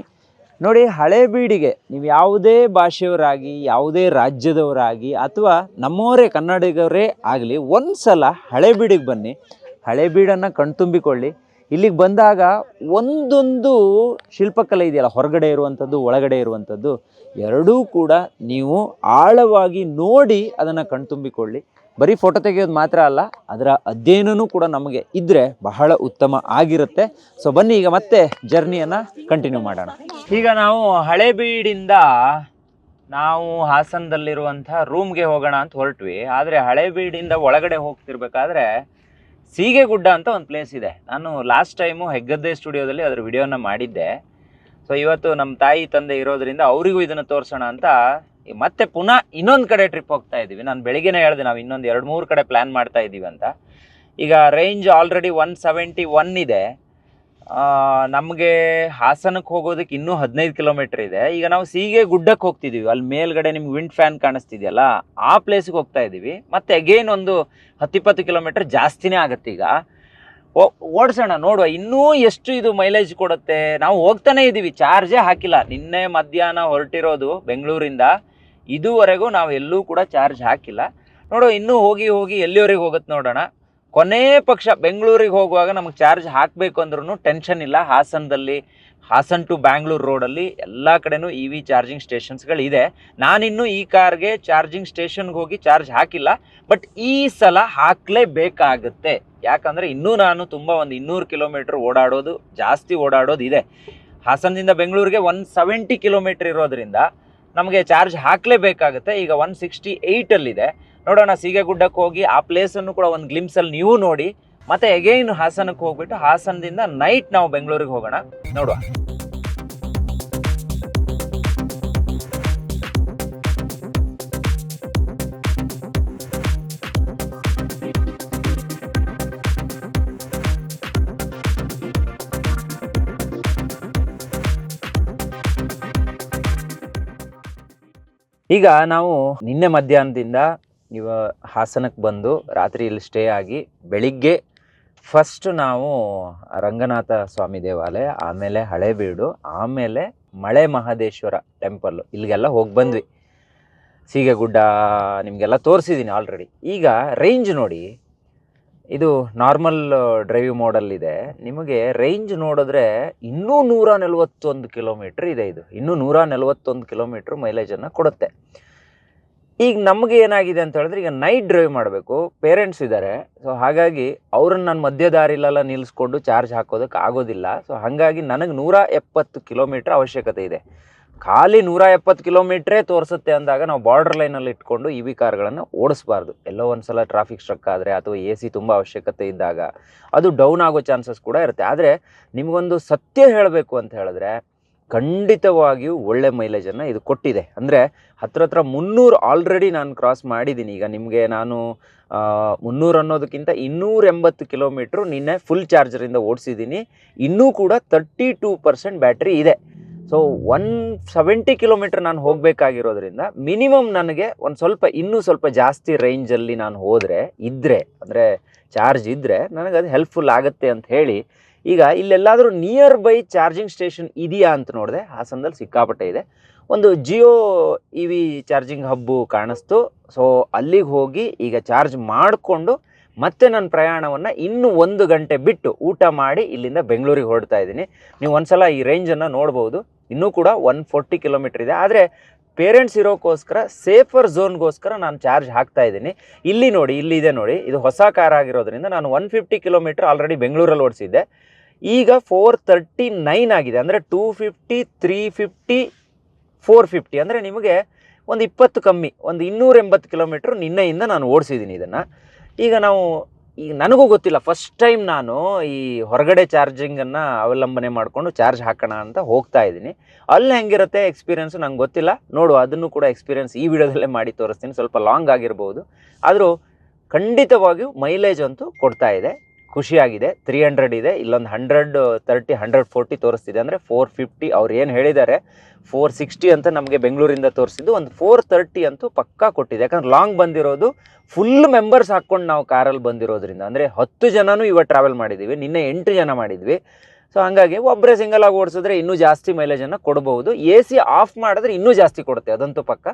ನೋಡಿ, ಹಳೇಬೀಡಿಗೆ ನೀವು ಯಾವುದೇ ಭಾಷೆಯವರಾಗಿ, ಯಾವುದೇ ರಾಜ್ಯದವರಾಗಿ ಅಥವಾ ನಮ್ಮವರೇ ಕನ್ನಡಿಗರೇ ಆಗಲಿ, ಒಂದು ಸಲ ಹಳೇಬೀಡಿಗೆ ಬನ್ನಿ, ಹಳೇಬೀಡನ್ನು ಕಣ್ತುಂಬಿಕೊಳ್ಳಿ. ಇಲ್ಲಿಗೆ ಬಂದಾಗ ಒಂದೊಂದು ಶಿಲ್ಪಕಲೆ ಇದೆಯಲ್ಲ, ಹೊರಗಡೆ ಇರುವಂಥದ್ದು ಒಳಗಡೆ ಇರುವಂಥದ್ದು ಎರಡೂ ಕೂಡ ನೀವು ಆಳವಾಗಿ ನೋಡಿ ಅದನ್ನು ಕಣ್ತುಂಬಿಕೊಳ್ಳಿ. ಬರೀ ಫೋಟೋ ತೆಗೆಯೋದು ಮಾತ್ರ ಅಲ್ಲ, ಅದರ ಅಧ್ಯಯನವೂ ಕೂಡ ನಮಗೆ ಇದ್ದರೆ ಬಹಳ ಉತ್ತಮ ಆಗಿರುತ್ತೆ. ಸೊ ಬನ್ನಿ, ಈಗ ಮತ್ತೆ ಜರ್ನಿಯನ್ನು ಕಂಟಿನ್ಯೂ ಮಾಡೋಣ. ಈಗ ನಾವು ಹಳೇಬೀಡಿಂದ ನಾವು ಹಾಸನದಲ್ಲಿರುವಂಥ ರೂಮ್ಗೆ ಹೋಗೋಣ ಅಂತ ಹೊರಟ್ವಿ. ಆದರೆ ಹಳೇಬೀಡಿಂದ ಒಳಗಡೆ ಹೋಗ್ತಿರ್ಬೇಕಾದ್ರೆ ಸೀಗೆಗುಡ್ಡ ಅಂತ ಒಂದು ಪ್ಲೇಸ್ ಇದೆ. ನಾನು ಲಾಸ್ಟ್ ಟೈಮು ಹೆಗ್ಗದ್ದೆ ಸ್ಟುಡಿಯೋದಲ್ಲಿ ಅದರ ವಿಡಿಯೋನ ಮಾಡಿದ್ದೆ. ಸೊ ಇವತ್ತು ನಮ್ಮ ತಾಯಿ ತಂದೆ ಇರೋದ್ರಿಂದ ಅವರಿಗೂ ಇದನ್ನು ತೋರಿಸೋಣ ಅಂತ ಮತ್ತೆ ಪುನಃ ಇನ್ನೊಂದು ಕಡೆ ಟ್ರಿಪ್ ಹೋಗ್ತಾ ಇದ್ದೀವಿ. ನಾನು ಬೆಳಿಗ್ಗೆನೇ ಹೇಳಿದೆ ನಾವು ಇನ್ನೊಂದು 2-3 ಕಡೆ ಪ್ಲ್ಯಾನ್ ಮಾಡ್ತಾ ಇದ್ದೀವಿ ಅಂತ. ಈಗ ರೇಂಜ್ ಆಲ್ರೆಡಿ 171 ಇದೆ. ನಮಗೆ ಹಾಸನಕ್ಕೆ ಹೋಗೋದಕ್ಕೆ ಇನ್ನೂ 15 ಕಿಲೋಮೀಟ್ರ್ ಇದೆ. ಈಗ ನಾವು ಸೀಗೆಗುಡ್ಡಕ್ಕೆ ಹೋಗ್ತಿದ್ದೀವಿ. ಅಲ್ಲಿ ಮೇಲ್ಗಡೆ ನಿಮ್ಗೆ ವಿಂಡ್ ಫ್ಯಾನ್ ಕಾಣಿಸ್ತಿದೆಯಲ್ಲ, ಆ ಪ್ಲೇಸ್ಗೆ ಹೋಗ್ತಾ ಇದ್ದೀವಿ. ಮತ್ತು ಅಗೇನ್ ಒಂದು 10-20 ಕಿಲೋಮೀಟ್ರ್ ಜಾಸ್ತಿನೇ ಆಗುತ್ತೆ. ಈಗ ಓಡಿಸೋಣ, ನೋಡುವ ಇನ್ನೂ ಎಷ್ಟು ಇದು ಮೈಲೇಜ್ ಕೊಡುತ್ತೆ. ನಾವು ಹೋಗ್ತಾನೆ ಇದ್ದೀವಿ, ಚಾರ್ಜೇ ಹಾಕಿಲ್ಲ. ನಿನ್ನೆ ಮಧ್ಯಾಹ್ನ ಹೊರಟಿರೋದು ಬೆಂಗಳೂರಿಂದ, ಇದುವರೆಗೂ ನಾವು ಎಲ್ಲೂ ಕೂಡ ಚಾರ್ಜ್ ಹಾಕಿಲ್ಲ. ನೋಡುವ ಇನ್ನೂ ಹೋಗಿ ಹೋಗಿ ಎಲ್ಲಿವರೆಗೆ ಹೋಗುತ್ತೆ ನೋಡೋಣ. ಕೊನೇ ಪಕ್ಷ ಬೆಂಗಳೂರಿಗೆ ಹೋಗುವಾಗ ನಮಗೆ ಚಾರ್ಜ್ ಹಾಕಬೇಕು ಅಂದ್ರೂ ಟೆನ್ಷನ್ ಇಲ್ಲ. ಹಾಸನ್ ಟು ಬ್ಯಾಂಗ್ಳೂರು ರೋಡಲ್ಲಿ ಎಲ್ಲ ಕಡೆನೂ EV ಚಾರ್ಜಿಂಗ್ ಸ್ಟೇಷನ್ಸ್ಗಳಿದೆ. ನಾನಿನ್ನೂ ಈ ಕಾರ್ಗೆ ಚಾರ್ಜಿಂಗ್ ಸ್ಟೇಷನ್ಗೆ ಹೋಗಿ ಚಾರ್ಜ್ ಹಾಕಿಲ್ಲ, ಬಟ್ ಈ ಸಲ ಹಾಕಲೇಬೇಕಾಗುತ್ತೆ. ಯಾಕಂದರೆ ಇನ್ನೂ ನಾನು ತುಂಬ ಒಂದು 200 ಕಿಲೋಮೀಟ್ರ್ ಜಾಸ್ತಿ ಓಡಾಡೋದು ಇದೆ. ಹಾಸನದಿಂದ ಬೆಂಗಳೂರಿಗೆ 170 ಕಿಲೋಮೀಟ್ರ್ ಇರೋದ್ರಿಂದ ನಮಗೆ ಚಾರ್ಜ್ ಹಾಕಲೇಬೇಕಾಗುತ್ತೆ. ಈಗ 168ಅಲ್ಲಿದೆ. ನೋಡೋಣ, ಸೀಗೆಗುಡ್ಡಕ್ಕೆ ಹೋಗಿ ಆ ಪ್ಲೇಸನ್ನು ಕೂಡ ಒಂದು ಗ್ಲಿಮ್ಸಲ್ಲಿ ನೀವು ನೋಡಿ, ಮತ್ತೆ ಅಗೈನ್ ಹಾಸನಕ್ಕೆ ಹೋಗ್ಬಿಟ್ಟು ಹಾಸನದಿಂದ ನೈಟ್ ನಾವು ಬೆಂಗಳೂರಿಗೆ ಹೋಗೋಣ. ನೋಡುವ. ಈಗ ನಾವು ನಿನ್ನೆ ಮಧ್ಯಾಹ್ನದಿಂದ ಹಾಸನಕ್ಕೆ ಬಂದು ರಾತ್ರಿ ಇಲ್ಲಿ ಸ್ಟೇ ಆಗಿ ಬೆಳಿಗ್ಗೆ ಫಸ್ಟ್ ನಾವು ರಂಗನಾಥ ಸ್ವಾಮಿ ದೇವಾಲಯ, ಆಮೇಲೆ ಹಳೇಬೀಡು, ಆಮೇಲೆ ಮಳೆ ಮಹದೇಶ್ವರ ಟೆಂಪಲ್ಲು, ಇಲ್ಲಿಗೆಲ್ಲ ಹೋಗಿ ಬಂದ್ವಿ. ಸೀಗೆಗುಡ್ಡ ನಿಮಗೆಲ್ಲ ತೋರಿಸಿದ್ದೀನಿ ಆಲ್ರೆಡಿ. ಈಗ ರೇಂಜ್ ನೋಡಿ, ಇದು ನಾರ್ಮಲ್ ಡ್ರೈವ್ ಮೋಡಲ್ಲಿದೆ. ನಿಮಗೆ ರೇಂಜ್ ನೋಡಿದ್ರೆ ಇನ್ನೂ 141 ಕಿಲೋಮೀಟ್ರ್ ಇದೆ. ಇದು ಇನ್ನೂ 141 ಕಿಲೋಮೀಟ್ರ್ ಮೈಲೇಜನ್ನು ಕೊಡುತ್ತೆ. ಈಗ ನಮಗೆ ಏನಾಗಿದೆ ಅಂತ ಹೇಳಿದ್ರೆ, ಈಗ ನೈಟ್ ಡ್ರೈವ್ ಮಾಡಬೇಕು, ಪೇರೆಂಟ್ಸ್ ಇದ್ದಾರೆ. ಸೊ ಹಾಗಾಗಿ ಅವ್ರನ್ನ ನಾನು ಮಧ್ಯ ದಾರಿಲೆಲ್ಲ ನಿಲ್ಲಿಸ್ಕೊಂಡು ಚಾರ್ಜ್ ಹಾಕೋದಕ್ಕೆ ಆಗೋದಿಲ್ಲ. ಸೊ ಹಾಗಾಗಿ ನನಗೆ 170 ಕಿಲೋಮೀಟ್ರ್ ಅವಶ್ಯಕತೆ ಇದೆ. ಖಾಲಿ 170 ಕಿಲೋಮೀಟ್ರೇ ತೋರಿಸುತ್ತೆ ಅಂದಾಗ ನಾವು ಬಾರ್ಡರ್ ಲೈನಲ್ಲಿ ಇಟ್ಕೊಂಡು EV ಕಾರ್ಗಳನ್ನು ಓಡಿಸ್ಬಾರ್ದು. ಎಲ್ಲೋ ಒಂದು ಸಲ ಟ್ರಾಫಿಕ್ ಸ್ಟ್ರಕ್ ಆದರೆ ಅಥವಾ AC ತುಂಬ ಅವಶ್ಯಕತೆ ಇದ್ದಾಗ ಅದು ಡೌನ್ ಆಗೋ ಚಾನ್ಸಸ್ ಕೂಡ ಇರುತ್ತೆ. ಆದರೆ ನಿಮಗೊಂದು ಸತ್ಯ ಹೇಳಬೇಕು ಅಂತ ಹೇಳಿದ್ರೆ, ಖಂಡಿತವಾಗಿಯೂ ಒಳ್ಳೆ ಮೈಲೇಜನ್ನು ಇದು ಕೊಟ್ಟಿದೆ. ಅಂದರೆ ಹತ್ರ 300 ಆಲ್ರೆಡಿ ನಾನು ಕ್ರಾಸ್ ಮಾಡಿದ್ದೀನಿ. ಈಗ ನಿಮಗೆ ನಾನು 300 ಅನ್ನೋದಕ್ಕಿಂತ 280 ಕಿಲೋಮೀಟ್ರು ನಿನ್ನೆ ಫುಲ್ ಚಾರ್ಜರಿಂದ ಓಡಿಸಿದ್ದೀನಿ. ಇನ್ನೂ ಕೂಡ 32% ಬ್ಯಾಟ್ರಿ ಇದೆ. ಸೊ 170 ಕಿಲೋಮೀಟ್ರ್ ನಾನು ಹೋಗಬೇಕಾಗಿರೋದ್ರಿಂದ ಮಿನಿಮಮ್ ನನಗೆ ಇನ್ನೂ ಸ್ವಲ್ಪ ಜಾಸ್ತಿ ರೇಂಜಲ್ಲಿ ನಾನು ಇದ್ದರೆ ಅಂದರೆ ಚಾರ್ಜ್ ಇದ್ದರೆ ನನಗೆ ಅದು ಹೆಲ್ಪ್ಫುಲ್ ಆಗುತ್ತೆ ಅಂತ ಹೇಳಿ ಈಗ ಇಲ್ಲೆಲ್ಲಾದರೂ ನಿಯರ್ ಬೈ ಚಾರ್ಜಿಂಗ್ ಸ್ಟೇಷನ್ ಇದೆಯಾ ಅಂತ ನೋಡಿದೆ. ಹಾಸನದಲ್ಲಿ ಸಿಕ್ಕಾಪಟ್ಟೆ ಇದೆ. ಒಂದು ಜಿಯೋ EV ಚಾರ್ಜಿಂಗ್ ಹಬ್ಬು ಕಾಣಿಸ್ತು. ಸೊ ಅಲ್ಲಿಗೆ ಹೋಗಿ ಈಗ ಚಾರ್ಜ್ ಮಾಡಿಕೊಂಡು ಮತ್ತೆ ನನ್ನ ಪ್ರಯಾಣವನ್ನು ಇನ್ನೂ 1 ಗಂಟೆ ಬಿಟ್ಟು ಊಟ ಮಾಡಿ ಇಲ್ಲಿಂದ ಬೆಂಗಳೂರಿಗೆ ಹೊರಡ್ತಾ ಇದ್ದೀನಿ. ನೀವು ಒಂದ್ಸಲ ಈ ರೇಂಜನ್ನು ನೋಡ್ಬೋದು. ಇನ್ನೂ ಕೂಡ 140 ಕಿಲೋಮೀಟ್ರ್ ಇದೆ. ಆದರೆ ಪೇರೆಂಟ್ಸ್ ಇರೋಕ್ಕೋಸ್ಕರ ಸೇಫರ್ ಝೋನ್ಗೋಸ್ಕರ ನಾನು ಚಾರ್ಜ್ ಹಾಕ್ತಾ ಇದ್ದೀನಿ. ಇಲ್ಲಿ ನೋಡಿ, ಇಲ್ಲಿದೆ ನೋಡಿ, ಇದು ಹೊಸ ಕಾರ್ ಆಗಿರೋದ್ರಿಂದ ನಾನು 150 ಕಿಲೋಮೀಟ್ರ್ ಆಲ್ರೆಡಿ ಬೆಂಗಳೂರಲ್ಲಿ ಓಡಿಸಿದ್ದೆ. ಈಗ 439 ಆಗಿದೆ. ಅಂದರೆ 250, 350, 450 ಅಂದರೆ ನಿಮಗೆ ಒಂದು 20 ಕಮ್ಮಿ, ಒಂದು 280 ಕಿಲೋಮೀಟ್ರ್ ನಿನ್ನೆಯಿಂದ ನಾನು ಓಡಿಸಿದ್ದೀನಿ ಇದನ್ನು. ಈಗ ನನಗೂ ಗೊತ್ತಿಲ್ಲ, ಫಸ್ಟ್ ಟೈಮ್ ನಾನು ಈ ಹೊರಗಡೆ ಚಾರ್ಜಿಂಗನ್ನು ಅವಲಂಬನೆ ಮಾಡಿಕೊಂಡು ಚಾರ್ಜ್ ಹಾಕೋಣ ಅಂತ ಹೋಗ್ತಾ ಇದ್ದೀನಿ. ಅಲ್ಲಿ ಹೆಂಗಿರುತ್ತೆ ಎಕ್ಸ್ಪೀರಿಯೆನ್ಸು ನಂಗೆ ಗೊತ್ತಿಲ್ಲ. ಅದನ್ನು ಕೂಡ ಎಕ್ಸ್ಪೀರಿಯೆನ್ಸ್ ಈ ವಿಡಿಯೋದಲ್ಲೇ ಮಾಡಿ ತೋರಿಸ್ತೀನಿ. ಸ್ವಲ್ಪ ಲಾಂಗ್ ಆಗಿರ್ಬೋದು, ಆದರೂ ಖಂಡಿತವಾಗಿಯೂ ಮೈಲೇಜ್ ಅಂತೂ ಕೊಡ್ತಾ ಇದೆ. ಖುಷಿಯಾಗಿದೆ. 300 ಇದೆ, ಇಲ್ಲೊಂದು 130, 140 ತೋರಿಸ್ತಿದೆ. ಅಂದರೆ 450 ಅವ್ರು ಏನು ಹೇಳಿದ್ದಾರೆ 460 ಅಂತ ನಮಗೆ ಬೆಂಗಳೂರಿಂದ ತೋರಿಸಿದ್ದು, ಒಂದು 430 ಅಂತೂ ಪಕ್ಕಾ ಕೊಟ್ಟಿದೆ. ಯಾಕಂದ್ರೆ ಲಾಂಗ್ ಬಂದಿರೋದು ಫುಲ್ ಮೆಂಬರ್ಸ್ ಹಾಕ್ಕೊಂಡು ನಾವು ಕಾರಲ್ಲಿ ಬಂದಿರೋದ್ರಿಂದ, ಅಂದರೆ 10 ಜನನೂ ಇವತ್ತು ಟ್ರಾವೆಲ್ ಮಾಡಿದ್ದೀವಿ. ನಿನ್ನೆ 8 ಜನ ಮಾಡಿದ್ವಿ. ಸೊ ಹಾಗಾಗಿ ಒಬ್ಬರೇ ಸಿಂಗಲಾಗಿ ಓಡಿಸಿದ್ರೆ ಇನ್ನೂ ಜಾಸ್ತಿ ಮೈಲೇಜನ್ನು ಕೊಡ್ಬೋದು. AC ಆಫ್ ಮಾಡಿದ್ರೆ ಇನ್ನೂ ಜಾಸ್ತಿ ಕೊಡುತ್ತೆ, ಅದಂತೂ ಪಕ್ಕ.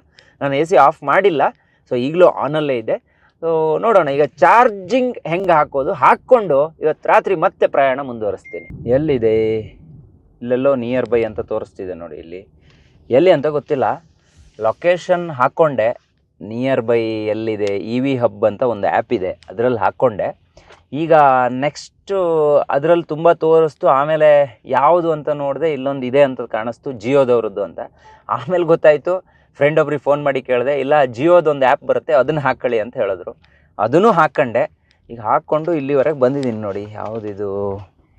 ನಾನು AC ಆಫ್ ಮಾಡಿಲ್ಲ, ಸೊ ಈಗಲೂ ಆನಲ್ಲೇ ಇದೆ. ಸೊ ನೋಡೋಣ ಈಗ ಚಾರ್ಜಿಂಗ್ ಹೆಂಗೆ ಹಾಕ್ಕೊಂಡು ಇವತ್ತು ರಾತ್ರಿ ಮತ್ತೆ ಪ್ರಯಾಣ ಮುಂದುವರಿಸ್ತೀನಿ. ಎಲ್ಲಿದೆ? ಇಲ್ಲೆಲ್ಲೋ ನಿಯರ್ ಬೈ ಅಂತ ತೋರಿಸ್ತಿದೆ ನೋಡಿ. ಎಲ್ಲಿ ಅಂತ ಗೊತ್ತಿಲ್ಲ. ಲೊಕೇಶನ್ ಹಾಕ್ಕೊಂಡೆ, ನಿಯರ್ ಬೈ ಎಲ್ಲಿದೆ, EV ಹಬ್ ಅಂತ ಒಂದು ಆ್ಯಪ್ ಇದೆ, ಅದರಲ್ಲಿ ಹಾಕ್ಕೊಂಡೆ. ಈಗ ನೆಕ್ಸ್ಟು ಅದರಲ್ಲಿ ತುಂಬ ತೋರಿಸ್ತು. ಆಮೇಲೆ ಯಾವುದು ಅಂತ ನೋಡಿದೆ, ಇಲ್ಲೊಂದು ಇದೆ ಅಂತ ಕಾಣಿಸ್ತು, ಜಿಯೋದವ್ರದ್ದು ಅಂತ. ಆಮೇಲೆ ಗೊತ್ತಾಯಿತು, ಫ್ರೆಂಡ್ ಒಬ್ರಿಗೆ ಫೋನ್ ಮಾಡಿ ಕೇಳಿದೆ, ಇಲ್ಲ ಜಿಯೋದೊಂದು ಆ್ಯಪ್ ಬರುತ್ತೆ ಅದನ್ನು ಹಾಕ್ಕೊಳ್ಳಿ ಅಂತ ಹೇಳಿದ್ರು. ಅದನ್ನು ಹಾಕ್ಕೊಂಡೆ. ಈಗ ಹಾಕ್ಕೊಂಡು ಇಲ್ಲಿವರೆಗೆ ಬಂದಿದ್ದೀನಿ ನೋಡಿ. ಯಾವುದಿದು?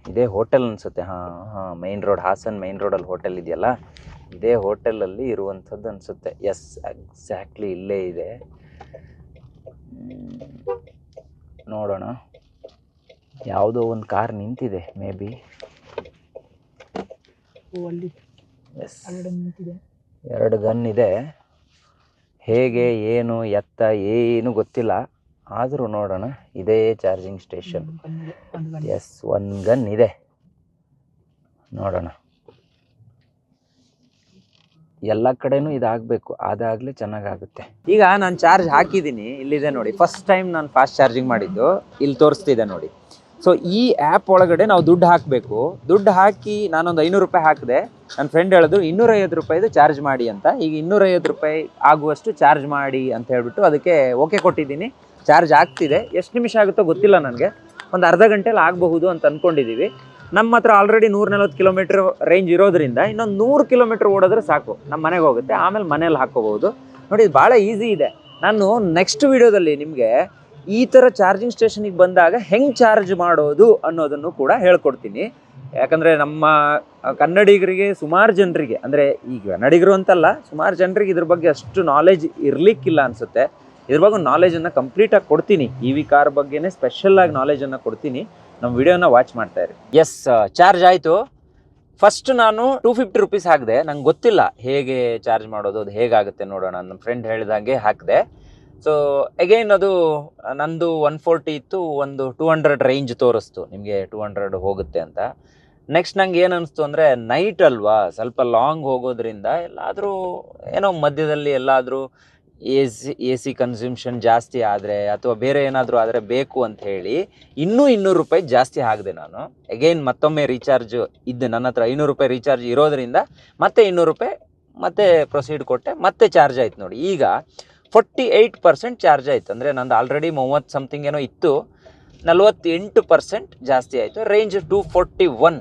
ಇದೇ ಹೋಟೆಲ್ ಅನಿಸುತ್ತೆ. ಹಾಂ, ಮೈನ್ ರೋಡ್, ಹಾಸನ್ ಮೈನ್ ರೋಡಲ್ಲಿ ಹೋಟೆಲ್ ಇದೆಯಲ್ಲ, ಇದೇ ಹೋಟೆಲಲ್ಲಿ ಇರುವಂಥದ್ದು ಅನಿಸುತ್ತೆ. ಎಸ್, ಎಕ್ಸಾಕ್ಟ್ಲಿ ಇಲ್ಲೇ ಇದೆ. ನೋಡೋಣ. ಯಾವುದೋ ಒಂದು ಕಾರ್ ನಿಂತಿದೆ, ಮೇ ಬಿ. ಎಸ್, 2 ಗನ್ ಇದೆ. ಹೇಗೆ, ಏನು, ಎತ್ತ, ಏನು ಗೊತ್ತಿಲ್ಲ. ಆದರೂ ನೋಡೋಣ. ಇದೇ ಚಾರ್ಜಿಂಗ್ ಸ್ಟೇಷನ್. ಎಸ್, 1 ಗನ್ ಇದೆ. ನೋಡೋಣ. ಎಲ್ಲ ಕಡೆನೂ ಇದಾಗಬೇಕು, ಅದಾಗಲೇ ಚೆನ್ನಾಗಾಗುತ್ತೆ. ಈಗ ನಾನು ಚಾರ್ಜ್ ಹಾಕಿದ್ದೀನಿ. ಇಲ್ಲಿದೆ ನೋಡಿ, ಫಸ್ಟ್ ಟೈಮ್ ನಾನು ಫಾಸ್ಟ್ ಚಾರ್ಜಿಂಗ್ ಮಾಡಿದ್ದು. ಇಲ್ಲಿ ತೋರಿಸ್ತಿದೆ ನೋಡಿ. ಸೊ ಈ ಆ್ಯಪ್ ಒಳಗಡೆ ನಾವು ದುಡ್ಡು ಹಾಕಬೇಕು. ದುಡ್ಡು ಹಾಕಿ ನಾನೊಂದು 500 ರೂಪಾಯಿ ಹಾಕಿದೆ. ನನ್ನ ಫ್ರೆಂಡ್ ಹೇಳಿದ್ರು 250 ರೂಪಾಯಿದು ಚಾರ್ಜ್ ಮಾಡಿ ಅಂತ. ಈಗ 250 ರೂಪಾಯಿ ಆಗುವಷ್ಟು ಚಾರ್ಜ್ ಮಾಡಿ ಅಂತ ಹೇಳ್ಬಿಟ್ಟು ಅದಕ್ಕೆ ಓಕೆ ಕೊಟ್ಟಿದ್ದೀನಿ. ಚಾರ್ಜ್ ಆಗ್ತಿದೆ. ಎಷ್ಟು ನಿಮಿಷ ಆಗುತ್ತೋ ಗೊತ್ತಿಲ್ಲ ನನಗೆ. ಒಂದು ಅರ್ಧ ಗಂಟೆಲಿ ಆಗಬಹುದು ಅಂತ ಅಂದ್ಕೊಂಡಿದ್ದೀವಿ. ನಮ್ಮ ಹತ್ರ ಆಲ್ರೆಡಿ 140 ಕಿಲೋಮೀಟ್ರ್ ರೇಂಜ್ ಇರೋದ್ರಿಂದ ಇನ್ನೊಂದು 100 ಕಿಲೋಮೀಟ್ರ್ ಓಡಿದ್ರೆ ಸಾಕು, ನಮ್ಮ ಮನೆಗೆ ಹೋಗುತ್ತೆ. ಆಮೇಲೆ ಮನೇಲಿ ಹಾಕ್ಕೋಬಹುದು ನೋಡಿ. ಇದು ಭಾಳ ಈಸಿ ಇದೆ. ನಾನು ನೆಕ್ಸ್ಟ್ ವಿಡಿಯೋದಲ್ಲಿ ನಿಮಗೆ ಈ ಥರ ಚಾರ್ಜಿಂಗ್ ಸ್ಟೇಷನಿಗೆ ಬಂದಾಗ ಹೆಂಗೆ ಚಾರ್ಜ್ ಮಾಡೋದು ಅನ್ನೋದನ್ನು ಕೂಡ ಹೇಳ್ಕೊಡ್ತೀನಿ. ಯಾಕಂದರೆ ನಮ್ಮ ಕನ್ನಡಿಗರಿಗೆ, ಸುಮಾರು ಜನರಿಗೆ, ಅಂದರೆ ಈಗ ಕನ್ನಡಿಗರು ಅಂತಲ್ಲ, ಸುಮಾರು ಜನರಿಗೆ ಇದ್ರ ಬಗ್ಗೆ ಅಷ್ಟು ನಾಲೆಜ್ ಇರಲಿಕ್ಕಿಲ್ಲ ಅನಿಸುತ್ತೆ. ಇದ್ರ ಬಗ್ಗೆ ನಾಲೆಜನ್ನು ಕಂಪ್ಲೀಟಾಗಿ ಕೊಡ್ತೀನಿ. EV ಕಾರ್ ಬಗ್ಗೆನೇ ಸ್ಪೆಷಲ್ಲಾಗಿ ನಾಲೆಜನ್ನು ಕೊಡ್ತೀನಿ. ನಮ್ಮ ವಿಡಿಯೋನ ವಾಚ್ ಮಾಡ್ತಾ ಇರಿ. ಎಸ್, ಚಾರ್ಜ್ ಆಯಿತು. ಫಸ್ಟ್ ನಾನು 250 ರೂಪೀಸ್ ಹಾಕಿದೆ. ನಂಗೆ ಗೊತ್ತಿಲ್ಲ ಹೇಗೆ ಚಾರ್ಜ್ ಮಾಡೋದು, ಅದು ಹೇಗಾಗುತ್ತೆ ನೋಡೋಣ. ನನ್ನ ಫ್ರೆಂಡ್ ಹೇಳಿದಂಗೆ ಹಾಕಿದೆ. ಸೊ ಅಗೈನ್ ಅದು ನಂದು 140 ಇತ್ತು, ಒಂದು 200 ರೇಂಜ್ ತೋರಿಸ್ತು, ನಿಮಗೆ 200 ಹೋಗುತ್ತೆ ಅಂತ. ನೆಕ್ಸ್ಟ್ ನಂಗೆ ಏನು ಅನಿಸ್ತು ಅಂದರೆ, ನೈಟ್ ಅಲ್ವಾ, ಸ್ವಲ್ಪ ಲಾಂಗ್ ಹೋಗೋದ್ರಿಂದ ಎಲ್ಲಾದರೂ ಏನೋ ಮಧ್ಯದಲ್ಲಿ ಎಲ್ಲಾದರೂ AC ಕನ್ಸ್ಯೂಮ್ಷನ್ ಜಾಸ್ತಿ ಆದರೆ ಅಥವಾ ಬೇರೆ ಏನಾದರೂ ಆದರೆ ಬೇಕು ಅಂತ ಹೇಳಿ ಇನ್ನೂ 200 ರೂಪಾಯಿ ಜಾಸ್ತಿ ಹಾಕಿದೆ ನಾನು. ಅಗೈನ್ ಮತ್ತೊಮ್ಮೆ ರೀಚಾರ್ಜ್ ಇದ್ದು ನನ್ನ ಹತ್ರ 500 ರೂಪಾಯಿ ರೀಚಾರ್ಜ್ ಇರೋದ್ರಿಂದ ಮತ್ತೆ 200 ರೂಪಾಯಿ ಮತ್ತೆ ಪ್ರೊಸೀಡ್ ಕೊಟ್ಟೆ, ಮತ್ತೆ ಚಾರ್ಜ್ ಆಯ್ತು ನೋಡಿ. ಈಗ 48% ಚಾರ್ಜ್ ಆಯಿತು. ಅಂದರೆ ನಂದು ಆಲ್ರೆಡಿ 30 ಸಮಥಿಂಗ್ ಏನೋ ಇತ್ತು, 48% ಜಾಸ್ತಿ ಆಯಿತು. ರೇಂಜ್ 241.